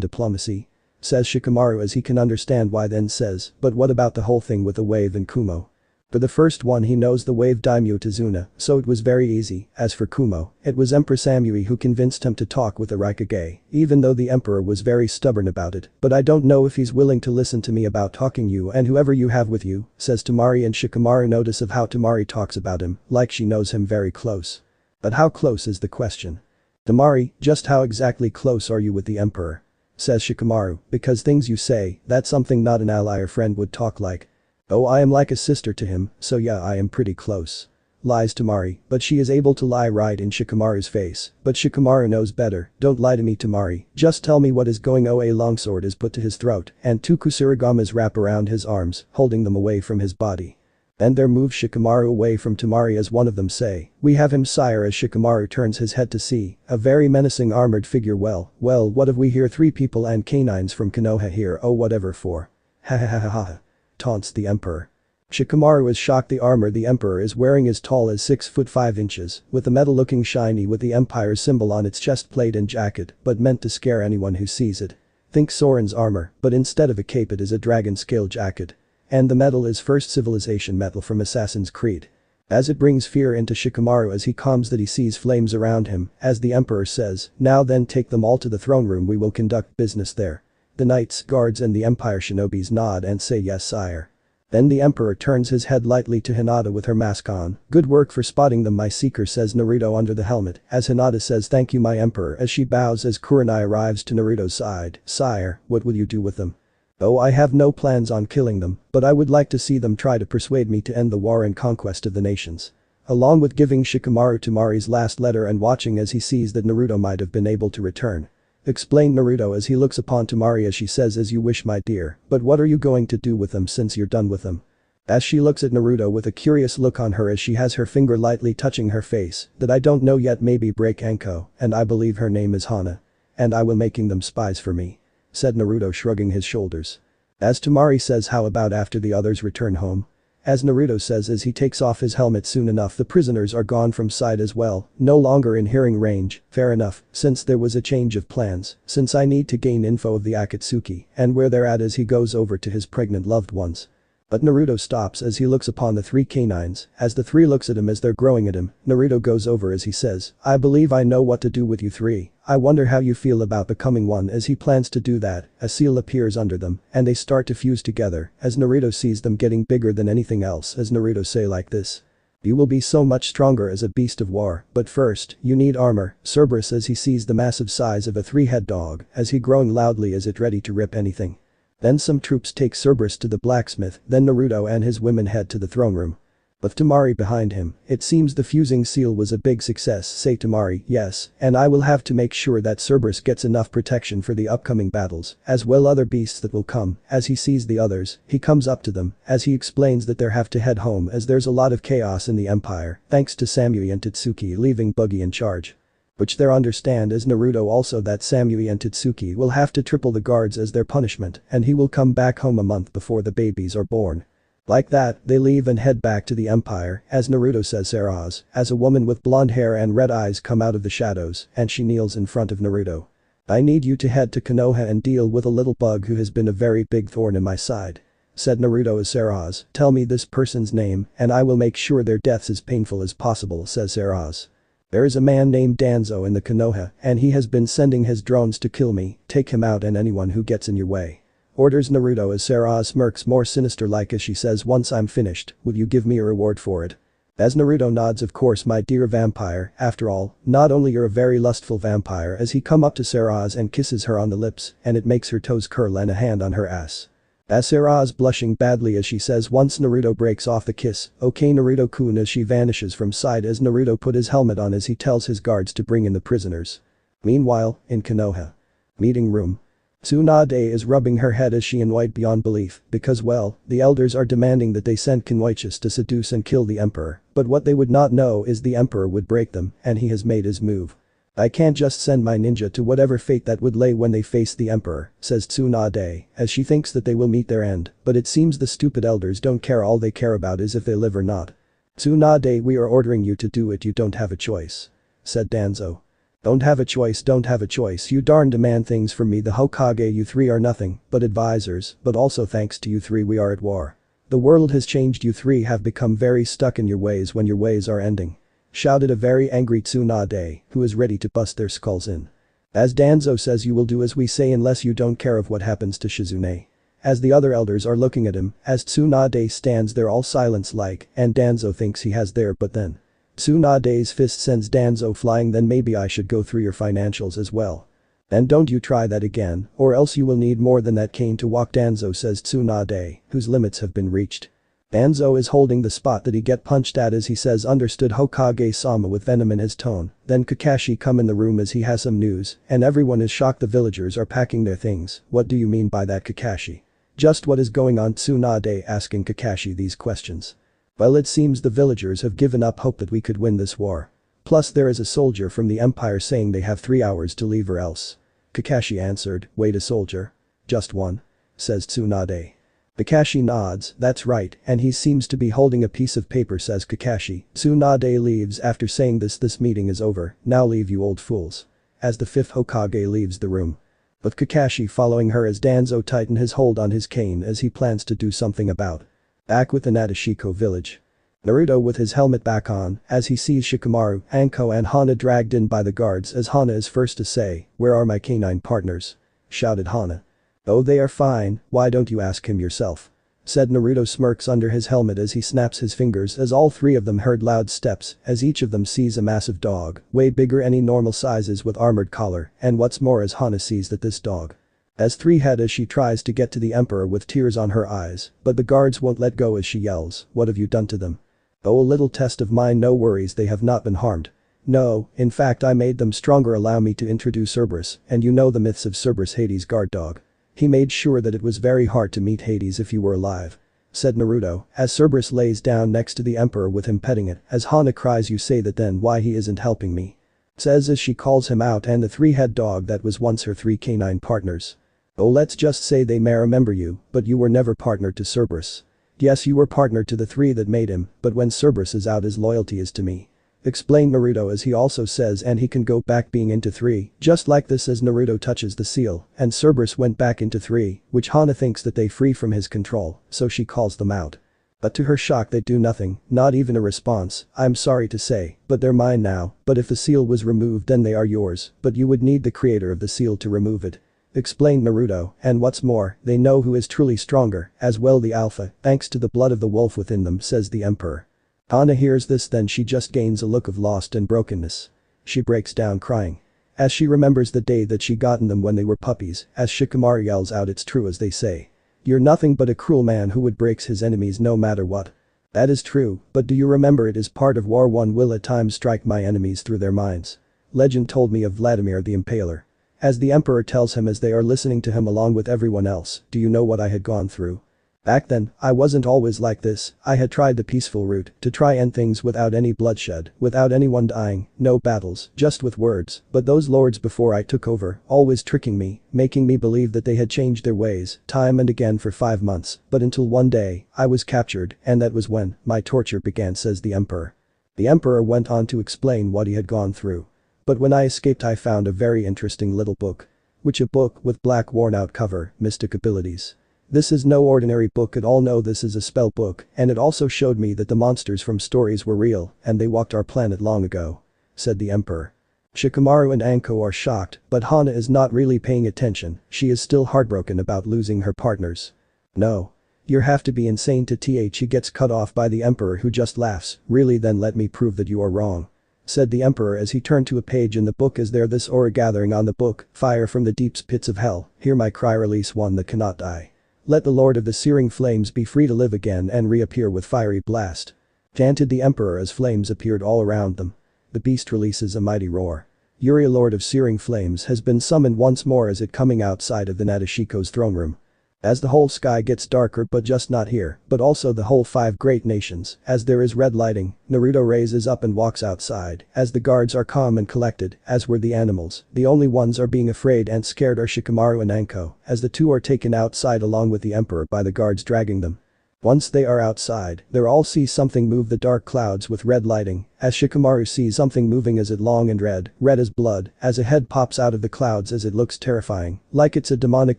diplomacy, says Shikamaru, as he can understand why, then says, but what about the whole thing with the wave and Kumo? For the first one he knows the wave daimyo Tazuna, so it was very easy. As for Kumo, it was Empress Amui who convinced him to talk with the Raikage, even though the Emperor was very stubborn about it. But I don't know if he's willing to listen to me about talking you and whoever you have with you, says Tamari, and Shikamaru notice of how Tamari talks about him, like she knows him very close. But how close is the question? Tamari, just how exactly close are you with the Emperor? Says Shikamaru, because things you say, that's something not an ally or friend would talk like. Oh, I am like a sister to him, so yeah, I am pretty close. Lies Tamari, but she is able to lie right in Shikamaru's face. But Shikamaru knows better. Don't lie to me, Tamari, just tell me what is going on. A longsword is put to his throat, and two kusurigamas wrap around his arms, holding them away from his body. Then there moves Shikamaru away from Temari as one of them say, "We have him, sire," as Shikamaru turns his head to see a very menacing armored figure. Well, what have we here? 3 people and canines from Konoha here, oh whatever for. Ha ha ha ha ha. Taunts the emperor. Shikamaru is shocked. The armor the emperor is wearing is tall as 6 foot 5 inches, with the metal looking shiny with the empire's symbol on its chest plate and jacket, but meant to scare anyone who sees it. Think Soren's armor, but instead of a cape it is a dragon scale jacket. And the metal is first civilization metal from Assassin's Creed. As it brings fear into Shikamaru as he calms that he sees flames around him, as the emperor says, "Now then, take them all to the throne room, we will conduct business there." The knights, guards and the empire shinobis nod and say yes, sire. Then the emperor turns his head lightly to Hinata with her mask on. "Good work for spotting them, my seeker," says Naruto under the helmet, as Hinata says, "Thank you, my emperor," as she bows as Kurai arrives to Naruto's side. "Sire, what will you do with them?" "Oh, I have no plans on killing them, but I would like to see them try to persuade me to end the war and conquest of the nations." Along with giving Shikamaru Temari's last letter and watching as he sees that Naruto might have been able to return. Explained Naruto as he looks upon Temari as she says, "As you wish, my dear, but what are you going to do with them since you're done with them?" As she looks at Naruto with a curious look on her as she has her finger lightly touching her face, "That I don't know yet, maybe break Anko, and I believe her name is Hana. And I will making them spies for me," said Naruto shrugging his shoulders. As Temari says, "How about after the others return home?" As Naruto says as he takes off his helmet, "Soon enough the prisoners are gone from sight as well, no longer in hearing range, fair enough, since there was a change of plans, since I need to gain info of the Akatsuki and where they're at," as he goes over to his pregnant loved ones. But Naruto stops as he looks upon the 3 canines, as the 3 looks at him as they're growing at him. Naruto goes over as he says, "I believe I know what to do with you 3. I wonder how you feel about becoming one." As he plans to do that, a seal appears under them, and they start to fuse together, as Naruto sees them getting bigger than anything else, as Naruto say like this, "You will be so much stronger as a beast of war, but first, you need armor." Cerberus as he sees the massive size of a 3-head dog, as he growing loudly as it ready to rip anything. Then some troops take Cerberus to the blacksmith, then Naruto and his women head to the throne room. With Temari behind him, "It seems the fusing seal was a big success," say Temari, "Yes, and I will have to make sure that Cerberus gets enough protection for the upcoming battles, as well other beasts that will come." As he sees the others, he comes up to them, as he explains that they have to head home as there's a lot of chaos in the empire, thanks to Samui and Tatsuki leaving Buggy in charge. Which they understand as Naruto also that Samui and Tatsuki will have to triple the guards as their punishment, and he will come back home a month before the babies are born. Like that, they leave and head back to the empire, as Naruto says Saraz, as a woman with blonde hair and red eyes come out of the shadows, and she kneels in front of Naruto. "I need you to head to Konoha and deal with a little bug who has been a very big thorn in my side," said Naruto as Saraz. "Tell me this person's name, and I will make sure their death's as painful as possible," says Saraz. "There is a man named Danzo in the Konoha, and he has been sending his drones to kill me. Take him out and anyone who gets in your way," orders Naruto as Saraz smirks more sinister like as she says, "Once I'm finished, will you give me a reward for it?" As Naruto nods, "Of course, my dear vampire, after all, not only you're a very lustful vampire," as he come up to Saraz and kisses her on the lips, and it makes her toes curl and a hand on her ass. As Saraz blushing badly as she says once Naruto breaks off the kiss, "Okay Naruto-kun," as she vanishes from sight as Naruto put his helmet on as he tells his guards to bring in the prisoners. Meanwhile, in Konoha. Meeting room. Tsunade is rubbing her head as she annoyed beyond belief, because well, the elders are demanding that they send Kunoichis to seduce and kill the emperor, but what they would not know is the emperor would break them, and he has made his move. "I can't just send my ninja to whatever fate that would lay when they face the emperor," says Tsunade, as she thinks that they will meet their end, but it seems the stupid elders don't care. All they care about is if they live or not. "Tsunade, we are ordering you to do it, you don't have a choice," said Danzo. Don't have a choice, you darn demand things from me, the Hokage. You 3 are nothing but advisors, but also thanks to you 3 we are at war. The world has changed, you 3 have become very stuck in your ways when your ways are ending," shouted a very angry Tsunade, who is ready to bust their skulls in. As Danzo says, "You will do as we say unless you don't care of what happens to Shizune." As the other elders are looking at him, as Tsunade stands there all silence like, and Danzo thinks he has there, but then Tsunade's fist sends Danzo flying. "Then maybe I should go through your financials as well. And don't you try that again, or else you will need more than that cane to walk," Danzo says Tsunade, whose limits have been reached. Danzo is holding the spot that he get punched at as he says, "Understood Hokage-sama," with venom in his tone. Then Kakashi come in the room as he has some news, and everyone is shocked. The villagers are packing their things. "What do you mean by that, Kakashi? Just what is going on?" Tsunade asking Kakashi these questions. Well, it seems the villagers have given up hope that we could win this war. Plus there is a soldier from the empire saying they have 3 hours to leave or else. Kakashi answered, wait, a soldier? Just one? Says Tsunade. Kakashi nods, that's right, and he seems to be holding a piece of paper, says Kakashi. Tsunade leaves after saying this meeting is over, now leave you old fools. As the 5th Hokage leaves the room. With Kakashi following her as Danzo tighten his hold on his cane as he plans to do something about. Back with the Natashiko village. Naruto with his helmet back on as he sees Shikamaru, Anko and Hana dragged in by the guards as Hana is first to say, where are my canine partners? Shouted Hana. Oh, they are fine, why don't you ask him yourself? Said Naruto smirks under his helmet as he snaps his fingers as all 3 of them heard loud steps as each of them sees a massive dog, way bigger any normal sizes with armored collar, and what's more as Hana sees that this dog has 3 head as she tries to get to the emperor with tears on her eyes, but the guards won't let go as she yells, what have you done to them? Oh, a little test of mine, no worries, they have not been harmed. No, in fact I made them stronger, allow me to introduce Cerberus, and you know the myths of Cerberus, Hades' guard dog. He made sure that it was very hard to meet Hades if you were alive. Said Naruto, as Cerberus lays down next to the emperor with him petting it, as Hana cries, you say that, then why he isn't helping me? Says as she calls him out and the 3-head dog that was once her 3 canine partners. Oh, let's just say they may remember you, but you were never partnered to Cerberus. Yes, you were partnered to the 3 that made him, but when Cerberus is out his loyalty is to me. Explained Naruto as he also says and he can go back being into 3, just like this as Naruto touches the seal, and Cerberus went back into 3, which Hana thinks that they free from his control, so she calls them out. But to her shock they do nothing, not even a response, I'm sorry to say, but they're mine now, but if the seal was removed then they are yours, but you would need the creator of the seal to remove it. Explained Naruto, and what's more, they know who is truly stronger, as well the alpha, thanks to the blood of the wolf within them, says the emperor. Hana hears this, then she just gains a look of lost and brokenness. She breaks down crying. As she remembers the day that she gotten them when they were puppies, as Shikamaru yells out, it's true as they say. You're nothing but a cruel man who would break his enemies no matter what. That is true, but do you remember it is part of war, one will at times strike my enemies through their minds. Legend told me of Vladimir the Impaler. As the emperor tells him as they are listening to him along with everyone else, do you know what I had gone through? Back then, I wasn't always like this, I had tried the peaceful route to try end things without any bloodshed, without anyone dying, no battles, just with words, but those lords before I took over, always tricking me, making me believe that they had changed their ways, time and again for 5 months, but until one day, I was captured, and that was when my torture began, says the emperor. The emperor went on to explain what he had gone through. But when I escaped I found a very interesting little book. Which a book with black worn out cover, mystic abilities. This is no ordinary book at all, no, this is a spell book, and it also showed me that the monsters from stories were real and they walked our planet long ago. Said the emperor. Shikamaru and Anko are shocked, but Hana is not really paying attention, she is still heartbroken about losing her partners. No. You have to be insane to th he gets cut off by the emperor who just laughs, really, then let me prove that you are wrong. Said the emperor as he turned to a page in the book. Is there this aura gathering on the book, fire from the deep pits of hell, hear my cry, release one that cannot die. Let the lord of the searing flames be free to live again and reappear with fiery blast. Chanted the emperor as flames appeared all around them. The beast releases a mighty roar. Yuria, lord of searing flames, has been summoned once more as it coming outside of the Natashiko's throne room. As the whole sky gets darker, but just not here, but also the whole 5 great nations, as there is red lighting, Naruto raises up and walks outside, as the guards are calm and collected, as were the animals, the only ones are being afraid and scared are Shikamaru and Anko, as the 2 are taken outside along with the emperor by the guards dragging them. Once they are outside, they all see something move the dark clouds with red lighting, as Shikamaru sees something moving as it long and red as blood, as a head pops out of the clouds as it looks terrifying, like it's a demonic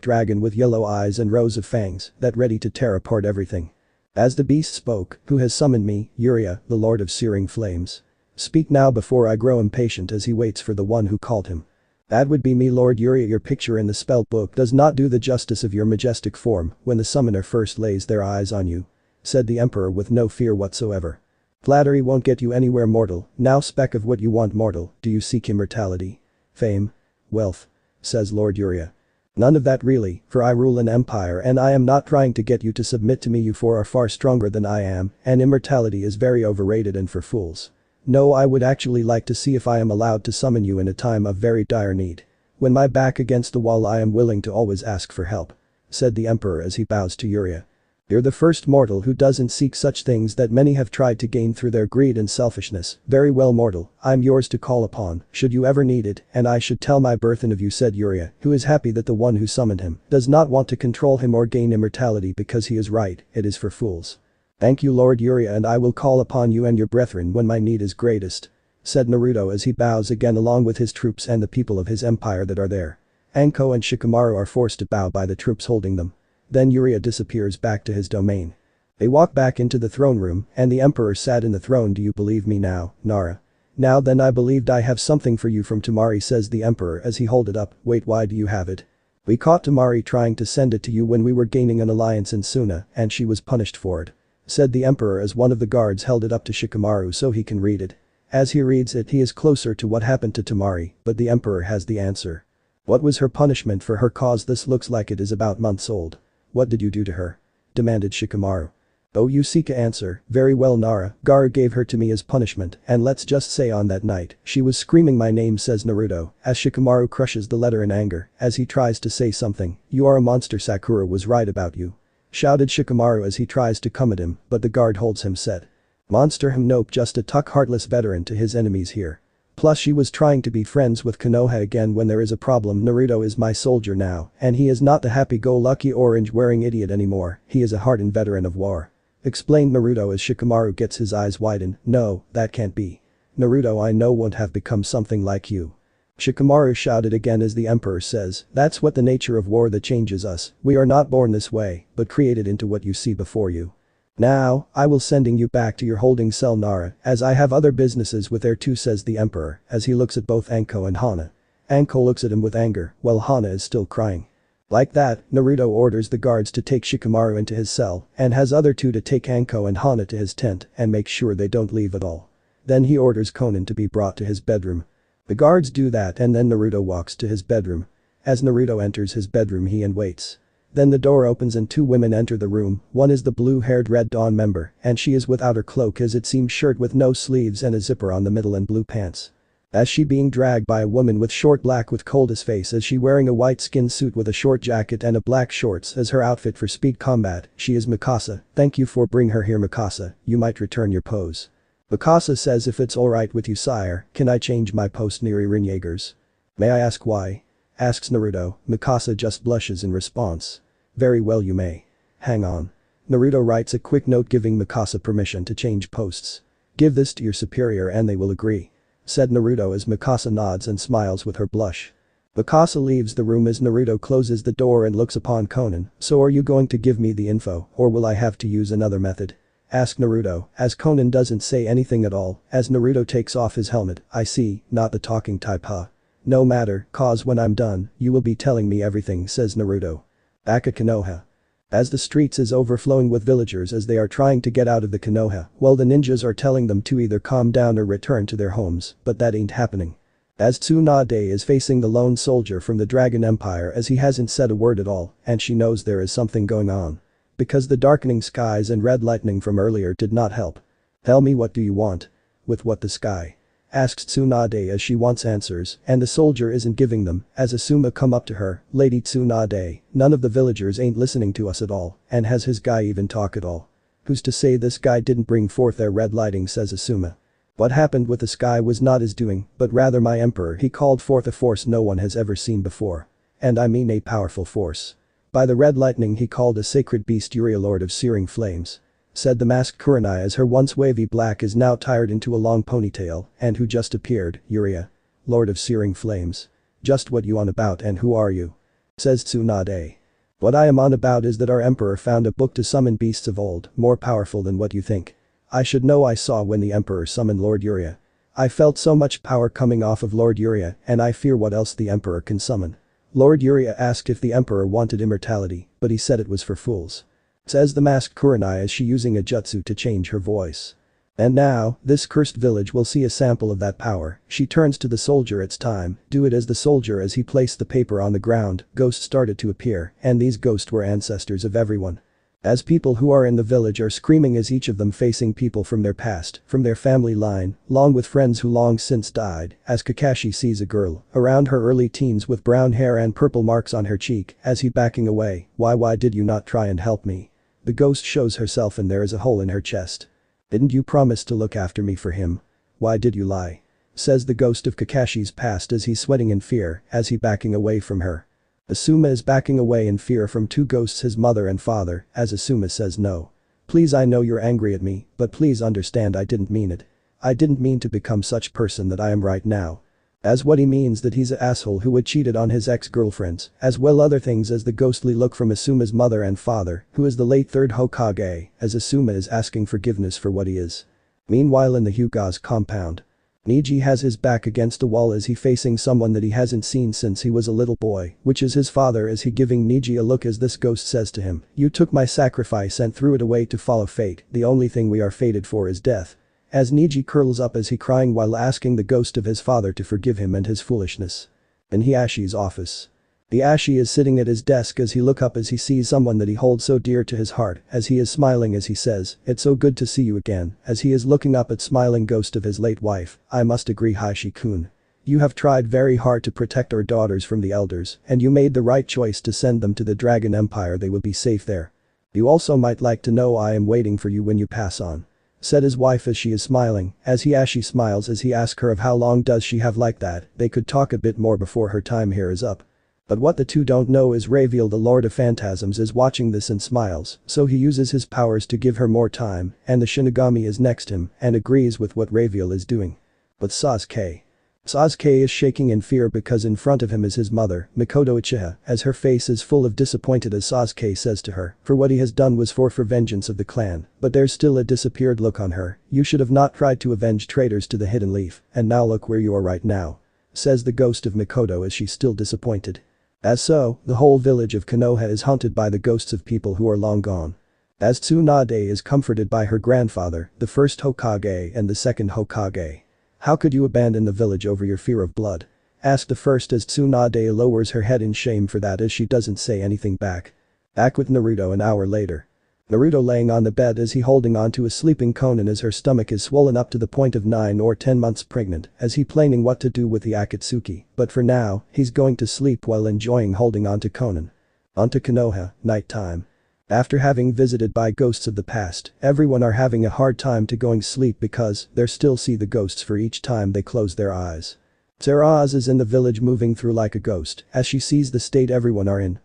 dragon with yellow eyes and rows of fangs, that ready to tear apart everything. As the beast spoke, who has summoned me, Yuria, the lord of searing flames. Speak now before I grow impatient, as he waits for the one who called him. That would be me, Lord Yuria. Your picture in the spell book does not do the justice of your majestic form when the summoner first lays their eyes on you. Said the emperor with no fear whatsoever. Flattery won't get you anywhere, mortal, now speak of what you want, mortal. Do you seek immortality? Fame? Wealth? Says Lord Yuria. None of that really, for I rule an empire and I am not trying to get you to submit to me. You 4 are far stronger than I am, and immortality is very overrated and for fools. No, I would actually like to see if I am allowed to summon you in a time of very dire need. When my back against the wall I am willing to always ask for help. Said the emperor as he bows to Yuria. You're the first mortal who doesn't seek such things that many have tried to gain through their greed and selfishness. Very well, mortal, I'm yours to call upon, should you ever need it, and I should tell my birth of you, said Uriah, who is happy that the one who summoned him does not want to control him or gain immortality because he is right, it is for fools. Thank you, Lord Uriah, and I will call upon you and your brethren when my need is greatest, said Naruto as he bows again along with his troops and the people of his empire that are there. Anko and Shikamaru are forced to bow by the troops holding them. Then Uriah disappears back to his domain. They walk back into the throne room and the emperor sat in the throne. Do you believe me now, Nara? Now then, I believed I have something for you from Tamari, says the emperor as he hold it up. Wait, why do you have it? We caught Tamari trying to send it to you when we were gaining an alliance in Suna and she was punished for it, said the emperor as one of the guards held it up to Shikamaru so he can read it. As he reads it, he is closer to what happened to Tamari, but the emperor has the answer. What was her punishment for her cause? This looks like it is about months old. What did you do to her? Demanded Shikamaru. Oh, you seek a answer. Very well, Nara. Gaara gave her to me as punishment, and let's just say on that night, she was screaming my name, says Naruto, as Shikamaru crushes the letter in anger, as he tries to say something. You are a monster, Sakura was right about you, shouted Shikamaru as he tries to come at him, but the guard holds him set. Monster him? Nope, just a heartless veteran to his enemies here. Plus she was trying to be friends with Konoha again when there is a problem. Naruto is my soldier now, and he is not the happy-go-lucky orange-wearing idiot anymore, he is a hardened veteran of war, explained Naruto as Shikamaru gets his eyes widen. No, that can't be. Naruto, I know won't have become something like you. Shikamaru shouted again as the emperor says, that's what the nature of war that changes us, we are not born this way, but created into what you see before you. Now, I will sending you back to your holding cell, Nara, as I have other businesses with there too, says the emperor, as he looks at both Anko and Hana. Anko looks at him with anger, while Hana is still crying. Like that, Naruto orders the guards to take Shikamaru into his cell, and has other two to take Anko and Hana to his tent and make sure they don't leave at all. Then he orders Konan to be brought to his bedroom. The guards do that and then Naruto walks to his bedroom. As Naruto enters his bedroom he waits. Then the door opens and two women enter the room. One is the blue-haired Red Dawn member, and she is without her cloak as it seems, shirt with no sleeves and a zipper on the middle and blue pants. As she being dragged by a woman with short black with coldest face as she wearing a white skin suit with a short jacket and a black shorts as her outfit for speed combat. She is Mikasa. Thank you for bring her here, Mikasa, you might return your pose. Mikasa says, if it's alright with you, sire, can I change my post near Eren Jaegers? May I ask why? Asks Naruto. Mikasa just blushes in response. Very well, you may. Hang on. Naruto writes a quick note giving Mikasa permission to change posts. Give this to your superior and they will agree, said Naruto as Mikasa nods and smiles with her blush. Mikasa leaves the room as Naruto closes the door and looks upon Konan. So are you going to give me the info or will I have to use another method? Asked Naruto, as Konan doesn't say anything at all, as Naruto takes off his helmet. I see, not the talking type, huh? No matter, cause when I'm done, you will be telling me everything, says Naruto. Back at Konoha. As the streets is overflowing with villagers as they are trying to get out of the Konoha, while the ninjas are telling them to either calm down or return to their homes, but that ain't happening. As Tsunade is facing the lone soldier from the Dragon Empire as he hasn't said a word at all, and she knows there is something going on. Because the darkening skies and red lightning from earlier did not help. Tell me, what do you want? With what, the sky? Asks Tsunade as she wants answers and the soldier isn't giving them, as Asuma come up to her. Lady Tsunade, none of the villagers ain't listening to us at all, and has his guy even talk at all? Who's to say this guy didn't bring forth their red lighting, says Asuma. What happened with the sky was not his doing, but rather my emperor. He called forth a force no one has ever seen before. And I mean a powerful force. By the red lightning he called a sacred beast Uriah, lord of searing flames, said the masked Kurai as her once wavy black is now tied into a long ponytail, and who just appeared. Uriah, lord of searing flames. Just what you on about and who are you? Says Tsunade. What I am on about is that our emperor found a book to summon beasts of old, more powerful than what you think. I should know. I saw when the emperor summoned Lord Uriah. I felt so much power coming off of Lord Uriah and I fear what else the emperor can summon. Lord Uriah asked if the emperor wanted immortality, but he said it was for fools. Says the masked Kurai as she using a jutsu to change her voice. And now, this cursed village will see a sample of that power. She turns to the soldier. It's time. Do it. As the soldier as he placed the paper on the ground, ghosts started to appear, and these ghosts were ancestors of everyone. As people who are in the village are screaming as each of them facing people from their past, from their family line, along with friends who long since died, as Kakashi sees a girl, around her early teens with brown hair and purple marks on her cheek, as he backing away. Why did you not try and help me? The ghost shows herself and there is a hole in her chest. Didn't you promise to look after me for him? Why did you lie? Says the ghost of Kakashi's past as he's sweating in fear as he backing away from her. Asuma is backing away in fear from two ghosts, his mother and father, as Asuma says no. Please, I know you're angry at me, but please understand I didn't mean it. I didn't mean to become such person that I am right now. As what he means that he's a asshole who had cheated on his ex-girlfriends, as well other things as the ghostly look from Asuma's mother and father, who is the late third Hokage, as Asuma is asking forgiveness for what he is. Meanwhile in the Hyuga's compound. Neji has his back against a wall as he facing someone that he hasn't seen since he was a little boy, which is his father, as he giving Neji a look as this ghost says to him, "You took my sacrifice and threw it away to follow fate, the only thing we are fated for is death." As Neji curls up as he crying while asking the ghost of his father to forgive him and his foolishness. In Hiashi's office. Hiashi is sitting at his desk as he look up as he sees someone that he holds so dear to his heart, as he is smiling as he says, "It's so good to see you again," as he is looking up at smiling ghost of his late wife. "I must agree, Hiashi-kun. You have tried very hard to protect our daughters from the elders, and you made the right choice to send them to the Dragon Empire. They will be safe there. You also might like to know I am waiting for you when you pass on," said his wife as she is smiling, as Hiashi smiles as he asks her of how long does she have like that. They could talk a bit more before her time here is up. But what the two don't know is Raviel, the Lord of Phantasms, is watching this and smiles, so he uses his powers to give her more time, and the Shinigami is next him and agrees with what Raviel is doing. But Sasuke is shaking in fear because in front of him is his mother, Mikoto Uchiha, as her face is full of disappointed as Sasuke says to her, for what he has done was for vengeance of the clan, but there's still a disappeared look on her. "You should have not tried to avenge traitors to the Hidden Leaf, and now look where you are right now," says the ghost of Mikoto as she's still disappointed. As so, the whole village of Konoha is haunted by the ghosts of people who are long gone. As Tsunade is comforted by her grandfather, the first Hokage and the second Hokage. "How could you abandon the village over your fear of blood?" asked the first as Tsunade lowers her head in shame for that as she doesn't say anything back. Back with Naruto an hour later. Naruto laying on the bed as he holding on to a sleeping Konan as her stomach is swollen up to the point of 9 or 10 months pregnant as he planning what to do with the Akatsuki, but for now, he's going to sleep while enjoying holding on to Konan. Onto Konoha, nighttime. After having visited by ghosts of the past, everyone are having a hard time to going sleep because they still see the ghosts for each time they close their eyes. Saraz is in the village moving through like a ghost as she sees the state everyone are in.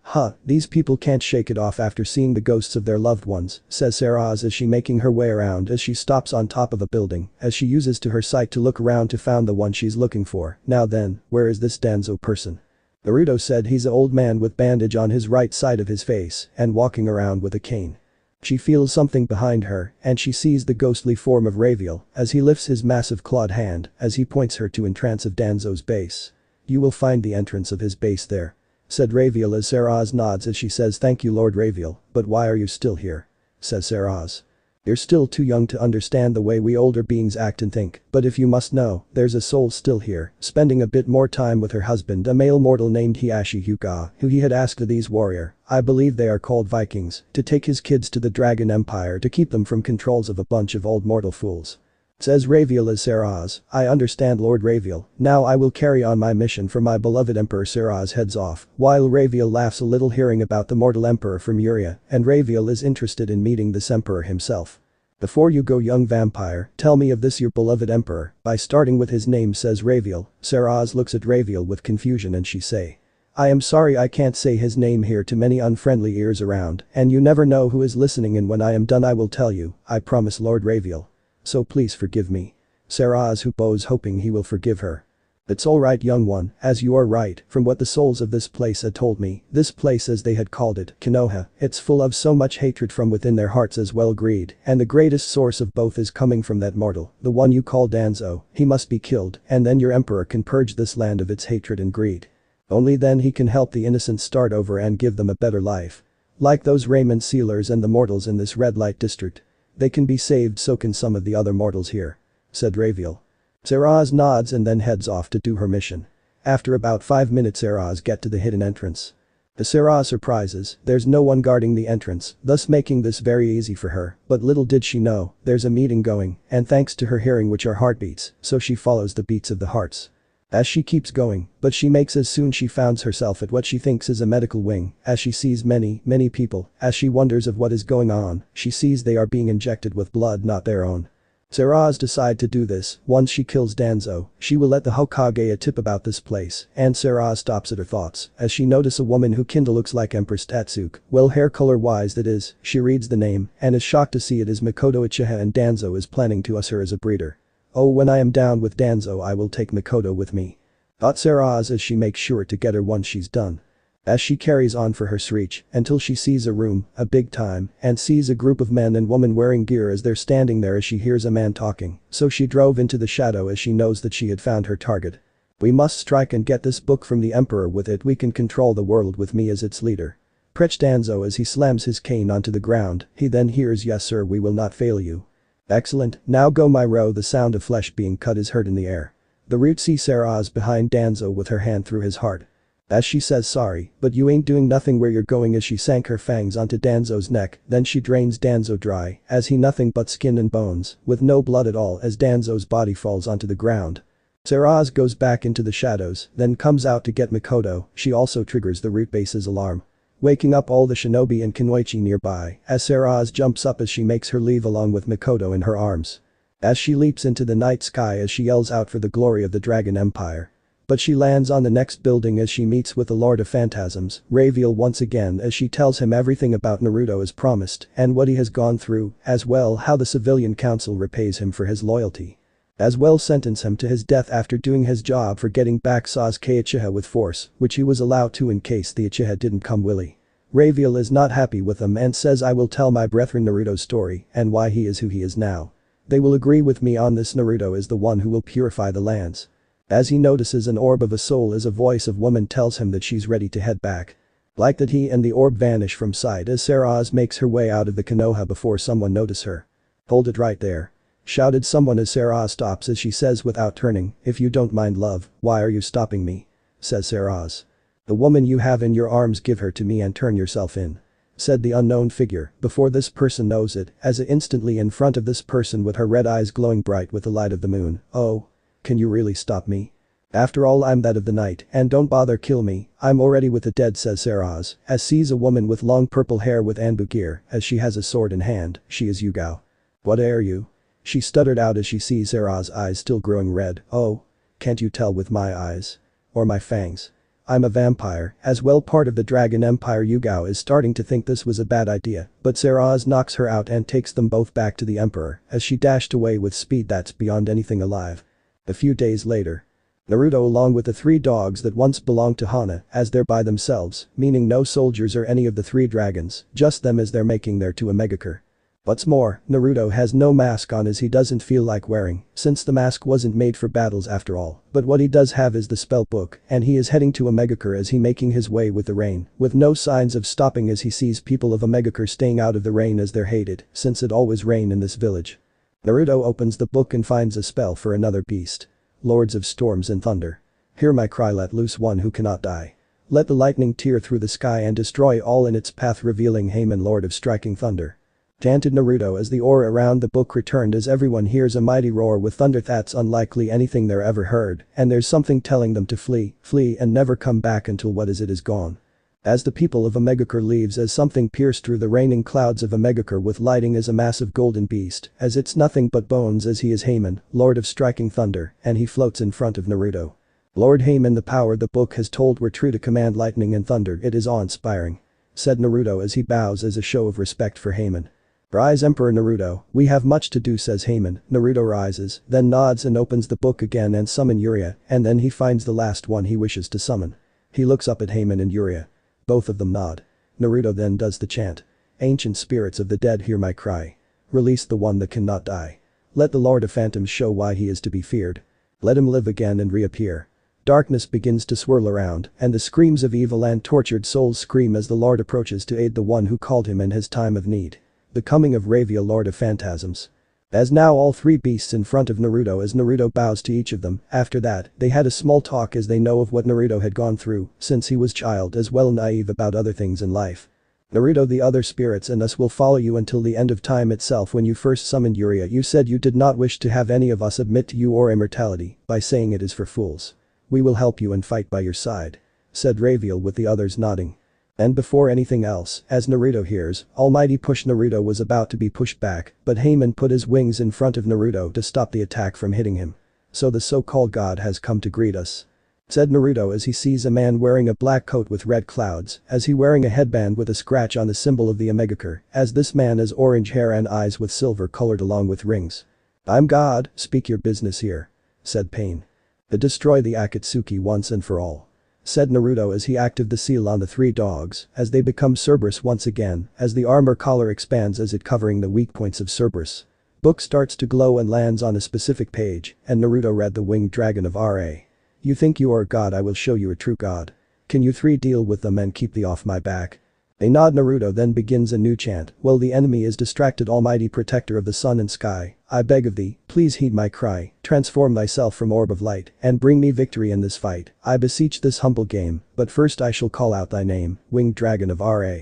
These people can't shake it off after seeing the ghosts of their loved ones," says Saraz as she making her way around as she stops on top of a building as she uses to her sight to look around to find the one she's looking for. Now then, where is this Danzo person? Naruto said he's an old man with bandage on his right side of his face and walking around with a cane. She feels something behind her and she sees the ghostly form of Raviel as he lifts his massive clawed hand as he points her to entrance of Danzo's base. "You will find the entrance of his base there," said Raviel as Saraz nods as she says, "Thank you, Lord Raviel, but why are you still here?" says Saraz. "You're still too young to understand the way we older beings act and think, but if you must know, there's a soul still here, spending a bit more time with her husband, a male mortal named Hiashi Hyuga, who he had asked of these warrior, I believe they are called Vikings, to take his kids to the Dragon Empire to keep them from controls of a bunch of old mortal fools." Says Raviel as Saraz, "I understand, Lord Raviel, now I will carry on my mission for my beloved emperor." Saraz heads off, while Raviel laughs a little hearing about the mortal emperor from Uria, and Raviel is interested in meeting this emperor himself. "Before you go, young vampire, tell me of this your beloved emperor, by starting with his name," says Raviel. Saraz looks at Raviel with confusion and she say, "I am sorry I can't say his name here to many unfriendly ears around, and you never know who is listening, and when I am done I will tell you, I promise, Lord Raviel. So please forgive me." Saraz who bows hoping he will forgive her. "It's alright, young one, as you are right, from what the souls of this place had told me, this place as they had called it, Konoha, it's full of so much hatred from within their hearts as well greed, and the greatest source of both is coming from that mortal, the one you call Danzo. He must be killed, and then your emperor can purge this land of its hatred and greed. Only then he can help the innocents start over and give them a better life. Like those raiment sealers and the mortals in this red light district. They can be saved, so can some of the other mortals here," said Raviel. Saraz nods and then heads off to do her mission. After about 5 minutes Saraz get to the hidden entrance. To Saraz surprises, there's no one guarding the entrance, thus making this very easy for her, but little did she know, there's a meeting going, and thanks to her hearing which are heartbeats, so she follows the beats of the hearts. As she keeps going, but she makes as soon she finds herself at what she thinks is a medical wing, as she sees many people, as she wonders of what is going on, she sees they are being injected with blood not their own. Sarah's decide to do this, once she kills Danzo, she will let the Hokage a tip about this place, and Sarah stops at her thoughts, as she notice a woman who kinda looks like Empress Tatsuke, well hair color wise that is, she reads the name, and is shocked to see it is Mikoto Uchiha and Danzo is planning to use her as a breeder. Oh when I am down with Danzo I will take Mikoto with me. Thought Sarah's as she makes sure to get her once she's done. As she carries on for her reach, until she sees a room, a big time, and sees a group of men and women wearing gear as they're standing there as she hears a man talking, so she drove into the shadow as she knows that she had found her target. We must strike and get this book from the emperor, with it we can control the world with me as its leader. Preach Danzo as he slams his cane onto the ground, he then hears yes sir we will not fail you. Excellent, now go my row. The sound of flesh being cut is heard in the air. The root see Sarah's behind Danzo with her hand through his heart. As she says sorry, but you ain't doing nothing where you're going, as she sank her fangs onto Danzo's neck, then she drains Danzo dry, as he nothing but skin and bones, with no blood at all as Danzo's body falls onto the ground. Sarah's goes back into the shadows, then comes out to get Mikoto, she also triggers the root base's alarm. Waking up all the shinobi and Kunoichi nearby, as Sarah's jumps up as she makes her leave along with Mikoto in her arms. As she leaps into the night sky as she yells out for the glory of the Dragon Empire. But she lands on the next building as she meets with the Lord of Phantasms, Raviel once again as she tells him everything about Naruto as promised and what he has gone through, as well how the civilian council repays him for his loyalty. As well sentence him to his death after doing his job for getting back Sasuke Uchiha with force, which he was allowed to in case the Uchiha didn't come willy. Raviel is not happy with him and says I will tell my brethren Naruto's story and why he is who he is now. They will agree with me on this. Naruto is the one who will purify the lands. As he notices an orb of a soul as a voice of woman tells him that she's ready to head back. Like that he and the orb vanish from sight as Sarah's makes her way out of the Konoha before someone notice her. Hold it right there. Shouted someone as Sarah stops as she says without turning, if you don't mind love, why are you stopping me? Says Sarah's. The woman you have in your arms give her to me and turn yourself in. Said the unknown figure before this person knows it as instantly in front of this person with her red eyes glowing bright with the light of the moon. Oh. Can you really stop me? After all I'm that of the night and don't bother kill me, I'm already with the dead, says Sarah's, as sees a woman with long purple hair with Anbu gear as she has a sword in hand, she is Yugao. What are you? She stuttered out as she sees Sarah's eyes still growing red. Oh. Can't you tell with my eyes? Or my fangs? I'm a vampire, as well part of the Dragon Empire. Yugao is starting to think this was a bad idea, but Sarah's knocks her out and takes them both back to the emperor as she dashed away with speed that's beyond anything alive. A few days later. Naruto along with the three dogs that once belonged to Hana as they're by themselves, meaning no soldiers or any of the three dragons, just them as they're making their to a megakure. What's more, Naruto has no mask on as he doesn't feel like wearing, since the mask wasn't made for battles after all, but what he does have is the spell book and he is heading to a megakure as he making his way with the rain, with no signs of stopping as he sees people of a megakure staying out of the rain as they're hated, since it always rain in this village. Naruto opens the book and finds a spell for another beast. Lords of storms and thunder. Hear my cry, let loose one who cannot die. Let the lightning tear through the sky and destroy all in its path, revealing Haman, Lord of striking thunder. Chanted Naruto as the aura around the book returned as everyone hears a mighty roar with thunder that's unlikely anything they're ever heard, and there's something telling them to flee and never come back until what is it is gone. As the people of a megakure leaves as something pierced through the raining clouds of a megakure with lighting as a massive golden beast, as it's nothing but bones as he is Haman, Lord of striking thunder, and he floats in front of Naruto. Lord Haman, the power the book has told were true to command lightning and thunder, it is awe-inspiring. Said Naruto as he bows as a show of respect for Haman. Rise Emperor Naruto, we have much to do, says Haman. Naruto rises, then nods and opens the book again and summon Yuria, and then he finds the last one he wishes to summon. He looks up at Haman and Yuria. Both of them nod. Naruto then does the chant. Ancient spirits of the dead, hear my cry. Release the one that cannot die. Let the Lord of Phantoms show why he is to be feared. Let him live again and reappear. Darkness begins to swirl around, and the screams of evil and tortured souls scream as the Lord approaches to aid the one who called him in his time of need. The coming of Raviel, Lord of Phantasms. As now all three beasts in front of Naruto as Naruto bows to each of them. After that, they had a small talk as they know of what Naruto had gone through, since he was child as well naive about other things in life. Naruto, the other spirits and us will follow you until the end of time itself. When you first summoned Yuria, you said you did not wish to have any of us admit to you or immortality by saying it is for fools. we will help you and fight by your side," said Raviel with the others nodding. And before anything else, as Naruto hears, Almighty Push Naruto was about to be pushed back, but Haman put his wings in front of Naruto to stop the attack from hitting him. "So the so-called god has come to greet us," said Naruto as he sees a man wearing a black coat with red clouds, as he wearing a headband with a scratch on the symbol of the Omegaker, as this man has orange hair and eyes with silver colored along with rings. "I'm God, speak your business here," said Pain. "Destroy the Akatsuki once and for all," said Naruto as he activated the seal on the three dogs, as they become Cerberus once again, as the armor collar expands as it covering the weak points of Cerberus. Book starts to glow and lands on a specific page, and Naruto read the winged dragon of Ra. "You think you are a god, I will show you a true god. Can you three deal with them and keep thee off my back?" A nod. Naruto then begins a new chant, "While the enemy is distracted, almighty protector of the sun and sky, I beg of thee, please heed my cry, transform thyself from orb of light, and bring me victory in this fight, I beseech this humble game, but first I shall call out thy name, winged dragon of Ra."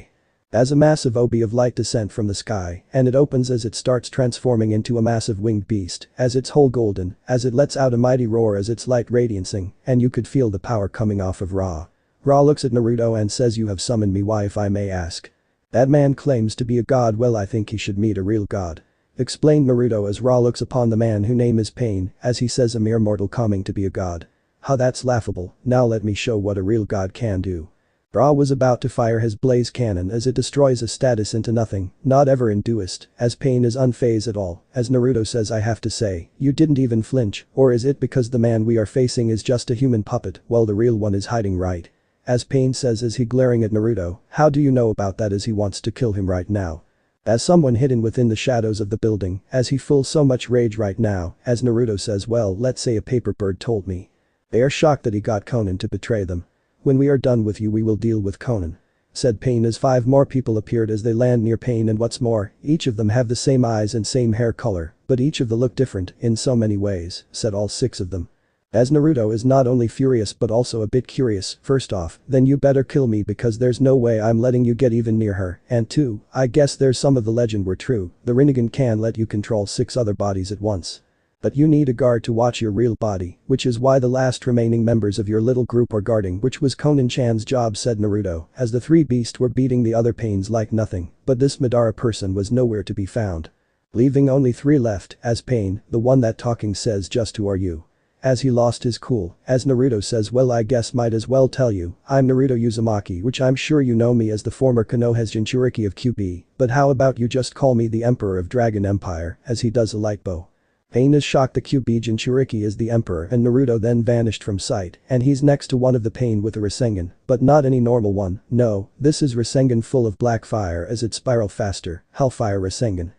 As a massive obi of light descent from the sky, and it opens as it starts transforming into a massive winged beast, as its whole golden, as it lets out a mighty roar as its light radiancing, and you could feel the power coming off of Ra. Ra looks at Naruto and says, "You have summoned me, why if I may ask?" "That man claims to be a god, well I think he should meet a real god," explained Naruto as Ra looks upon the man whose name is Pain, as he says, "A mere mortal coming to be a god. How that's laughable, now let me show what a real god can do." Ra was about to fire his blaze cannon as it destroys a status into nothing, not ever in Duist, as Pain is unfazed at all, as Naruto says, "I have to say, you didn't even flinch, or is it because the man we are facing is just a human puppet while the real one is hiding, right?" As Pain says as he glaring at Naruto, "How do you know about that?" as he wants to kill him right now. As someone hidden within the shadows of the building, as he feels so much rage right now, as Naruto says, "Well, let's say a paper bird told me." They are shocked that he got Conan to betray them. "When we are done with you we will deal with Conan," said Pain as 5 more people appeared as they land near Pain, and what's more, each of them have the same eyes and same hair color, but each of them look different in so many ways, said all 6 of them. As Naruto is not only furious but also a bit curious, "First off, then you better kill me because there's no way I'm letting you get even near her, and 2, I guess there's some of the legend were true, the Rinnegan can let you control 6 other bodies at once. But you need a guard to watch your real body, which is why the last remaining members of your little group are guarding, which was Konan-chan's job," said Naruto, as the 3 beasts were beating the other Pains like nothing, but this Madara person was nowhere to be found. Leaving only 3 left, as Pain, the one that talking says, "Just who are you?" As he lost his cool, as Naruto says, "Well I guess might as well tell you, I'm Naruto Uzumaki, which I'm sure you know me as the former Konoha's Jinchuriki of QB, but how about you just call me the Emperor of Dragon Empire," as he does a light bow. Pain is shocked the QB Jinchuriki is the Emperor, and Naruto then vanished from sight, and he's next to one of the Pain with a Rasengan, but not any normal one, no, this is Rasengan full of black fire as it spiral faster, Hellfire Rasengan.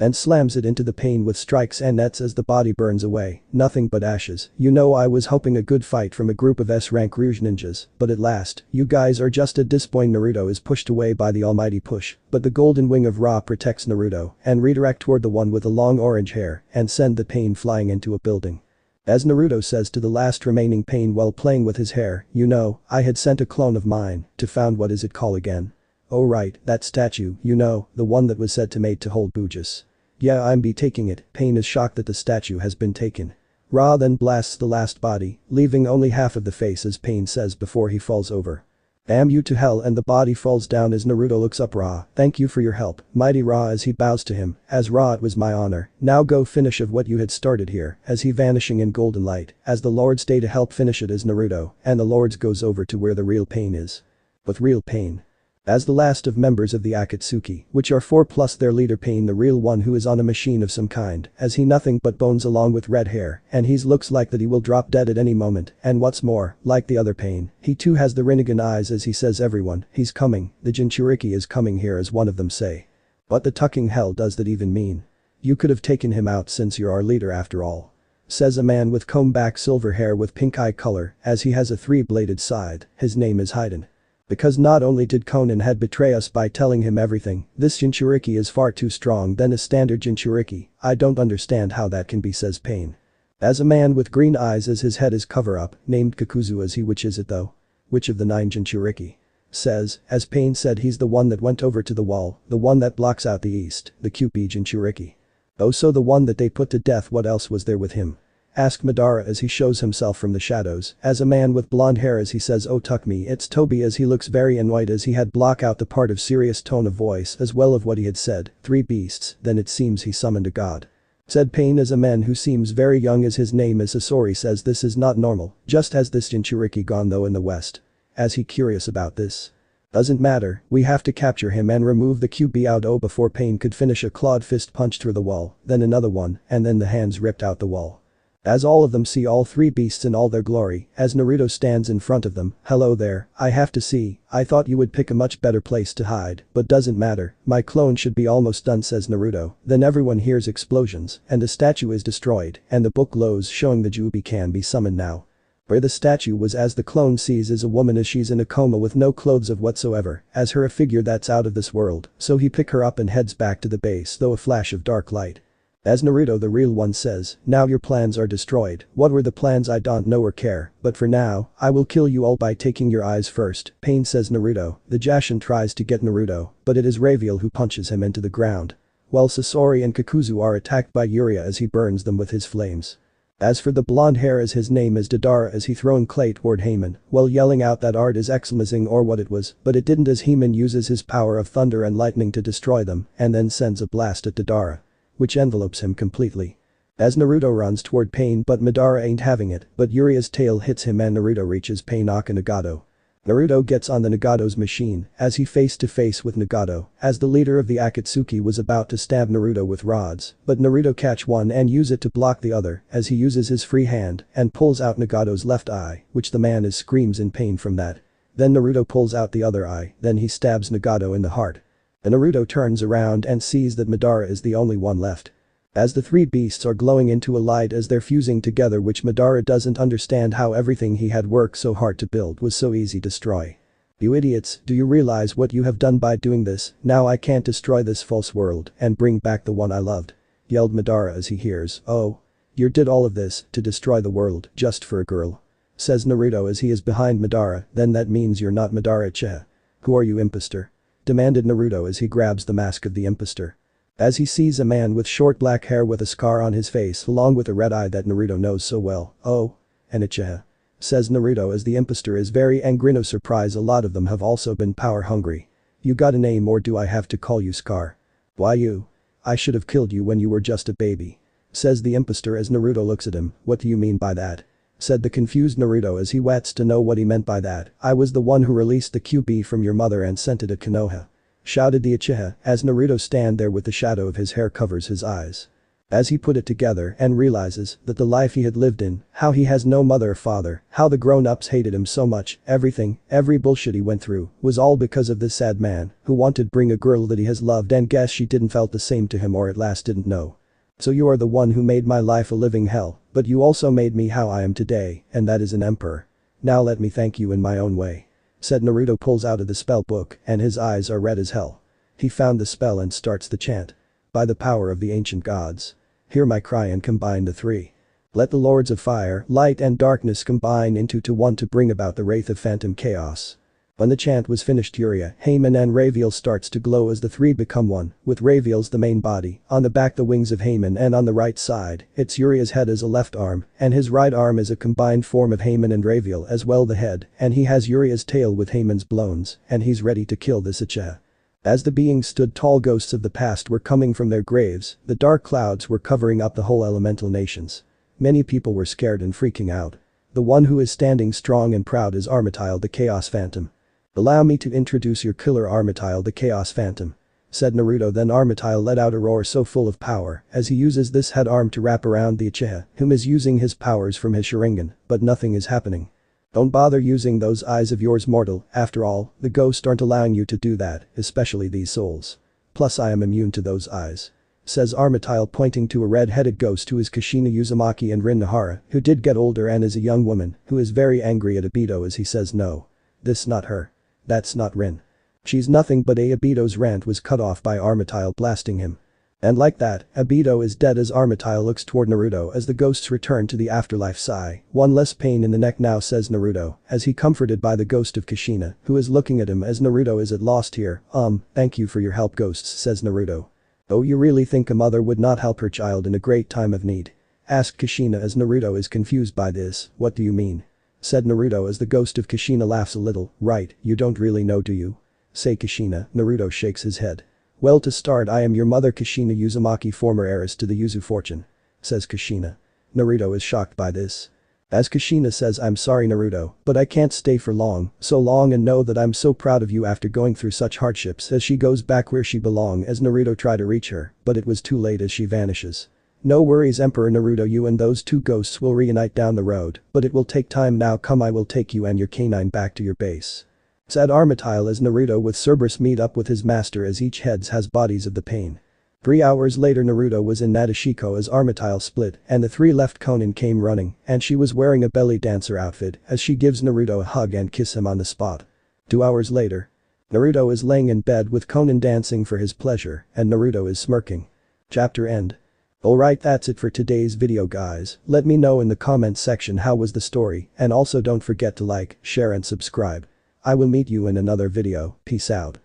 And slams it into the Pain with strikes and nets as the body burns away, nothing but ashes. "You know, I was hoping a good fight from a group of S-rank Rouge ninjas, but at last, you guys are just a disappointment." Naruto is pushed away by the almighty push, but the golden wing of Ra protects Naruto and redirect toward the one with the long orange hair and send the Pain flying into a building. As Naruto says to the last remaining Pain while playing with his hair, "You know, I had sent a clone of mine to found what is it called again? Oh right, that statue, you know, the one that was said to made to hold Bijuu. Yeah, I'm be taking it." Pain is shocked that the statue has been taken. Ra then blasts the last body, leaving only half of the face as Pain says before he falls over. "Damn you to hell," and the body falls down as Naruto looks up. "Ra, thank you for your help, mighty Ra," as he bows to him, as "Ra, it was my honor, now go finish of what you had started here," as he vanishing in golden light, as the lords stay to help finish it as Naruto, and the lords goes over to where the real Pain is. With real Pain. As the last of members of the Akatsuki, which are 4 plus their leader Pain, the real one who is on a machine of some kind, as he nothing but bones along with red hair, and he's looks like that he will drop dead at any moment, and what's more, like the other Pain, he too has the Rinnegan eyes as he says, "Everyone, he's coming, the Jinchuriki is coming here," as one of them say. "What the tucking hell does that even mean? You could have taken him out since you're our leader after all," says a man with comb back silver hair with pink eye color, as he has a 3-bladed scythe, his name is Haiden. "Because not only did Conan had betray us by telling him everything, this Jinchuriki is far too strong than a standard Jinchuriki, I don't understand how that can be," says Pain. As a man with green eyes as his head is cover up, named Kakuzu as he, "Which is it though? Which of the 9 Jinchuriki?" says, as Pain said, "He's the one that went over to the wall, the one that blocks out the east, the QB Jinchuriki." "Oh, so the one that they put to death, what else was there with him?" asked Madara as he shows himself from the shadows, as a man with blonde hair as he says oh tuck me it's Toby as he looks very annoyed as he had block out the part of serious tone of voice as well of what he had said, 3 beasts, then it seems he summoned a god. Said Pain as a man who seems very young as his name is Sasori says this is not normal, just as this Jinchuriki gone though in the west. As he curious about this. Doesn't matter, we have to capture him and remove the QB out oh before Pain could finish a clawed fist punch through the wall, then another one, and then the hands ripped out the wall. As all of them see all 3 beasts in all their glory, as Naruto stands in front of them, hello there, I have to see, I thought you would pick a much better place to hide, but doesn't matter, my clone should be almost done says Naruto, then everyone hears explosions, and the statue is destroyed, and the book glows showing the Jubi can be summoned now. Where the statue was as the clone sees is a woman as she's in a coma with no clothes of whatsoever, as her a figure that's out of this world, so he pick her up and heads back to the base though a flash of dark light. As Naruto the real one says, now your plans are destroyed, what were the plans I don't know or care, but for now, I will kill you all by taking your eyes first, Pain says Naruto, the Jashin tries to get Naruto, but it is Reveal who punches him into the ground. While Sasori and Kakuzu are attacked by Yuria as he burns them with his flames. As for the blonde hair as his name is Dadara as he thrown clay toward Haeman, while yelling out that art is exclaming or what it was, but it didn't as Haeman uses his power of thunder and lightning to destroy them and then sends a blast at Dadara. Which envelopes him completely. As Naruto runs toward Pain but Madara ain't having it, but Yuria's tail hits him and Naruto reaches Pain Nagato. Naruto gets on the Nagato's machine as he face to face with Nagato as the leader of the Akatsuki was about to stab Naruto with rods, but Naruto catch one and use it to block the other as he uses his free hand and pulls out Nagato's left eye, which the man is screams in pain from that. Then Naruto pulls out the other eye, then he stabs Nagato in the heart. And Naruto turns around and sees that Madara is the only one left. As the 3 beasts are glowing into a light as they're fusing together which Madara doesn't understand how everything he had worked so hard to build was so easy to destroy. You idiots, do you realize what you have done by doing this, now I can't destroy this false world and bring back the one I loved. Yelled Madara as he hears, oh. You did all of this to destroy the world just for a girl. Says Naruto as he is behind Madara, then that means you're not Madara Uchiha. Who are you impostor? Demanded Naruto as he grabs the mask of the impostor. As he sees a man with short black hair with a scar on his face along with a red eye that Naruto knows so well, oh. An Uchiha. Says Naruto as the impostor is very angry no surprise a lot of them have also been power hungry. You got a name or do I have to call you Scar? Why you? I should have killed you when you were just a baby. Says the impostor as Naruto looks at him, what do you mean by that? Said the confused Naruto as he wets to know what he meant by that, I was the one who released the QB from your mother and sent it at Konoha. Shouted the Uchiha as Naruto stand there with the shadow of his hair covers his eyes. As he put it together and realizes that the life he had lived in, how he has no mother or father, how the grown-ups hated him so much, everything, every bullshit he went through, was all because of this sad man who wanted to bring a girl that he has loved and guess she didn't felt the same to him or at last didn't know. So you are the one who made my life a living hell, but you also made me how I am today, and that is an emperor. Now let me thank you in my own way. Said Naruto pulls out of the spell book and his eyes are red as hell. He found the spell and starts the chant. By the power of the ancient gods. Hear my cry and combine the 3. Let the lords of fire, light and darkness combine into one to bring about the wraith of phantom chaos. When the chant was finished Yuria, Haeman and Reveal starts to glow as the 3 become one, with Reveal's the main body, on the back the wings of Haeman and on the right side, it's Yuria's head as a left arm, and his right arm is a combined form of Haeman and Reveal as well the head, and he has Yuria's tail with Haeman's blows, and he's ready to kill this Uchiha. As the beings stood tall ghosts of the past were coming from their graves, the dark clouds were covering up the whole elemental nations. Many people were scared and freaking out. The one who is standing strong and proud is Armityle the Chaos Phantom. Allow me to introduce your killer Armityle the Chaos Phantom. Said Naruto then Armityle let out a roar so full of power as he uses this head arm to wrap around the Uchiha whom is using his powers from his Sharingan, but nothing is happening. Don't bother using those eyes of yours mortal, after all, the ghosts aren't allowing you to do that, especially these souls. Plus I am immune to those eyes. Says Armityle pointing to a red-headed ghost who is Kushina Uzumaki and Rin Nahara, who did get older and is a young woman, who is very angry at Obito as he says no. This not her. That's not Rin. She's nothing but Obito's rant was cut off by Armityle blasting him. And like that, Obito is dead as Armityle looks toward Naruto as the ghosts return to the afterlife sigh, one less pain in the neck now says Naruto, as he comforted by the ghost of Kushina, who is looking at him as Naruto is at lost here, thank you for your help ghosts says Naruto. Oh you really think a mother would not help her child in a great time of need? Asked Kushina as Naruto is confused by this, what do you mean? Said Naruto as the ghost of Kushina laughs a little, right, you don't really know do you? Say Kushina, Naruto shakes his head. Well to start I am your mother Kushina Uzumaki former heiress to the Yuzu fortune. Says Kushina. Naruto is shocked by this. As Kushina says I'm sorry Naruto, but I can't stay for so long and know that I'm so proud of you after going through such hardships as she goes back where she belong as Naruto try to reach her, but it was too late as she vanishes. No worries Emperor Naruto you and those two ghosts will reunite down the road, but it will take time now come I will take you and your canine back to your base. Said Armityle as Naruto with Cerberus meet up with his master as each heads has bodies of the pain. 3 hours later Naruto was in Nadeshiko as Armityle split and the three left Konan came running and she was wearing a belly dancer outfit as she gives Naruto a hug and kiss him on the spot. 2 hours later. Naruto is laying in bed with Konan dancing for his pleasure and Naruto is smirking. Chapter end. Alright that's it for today's video guys, let me know in the comments section how was the story and also don't forget to like, share and subscribe. I will meet you in another video, peace out.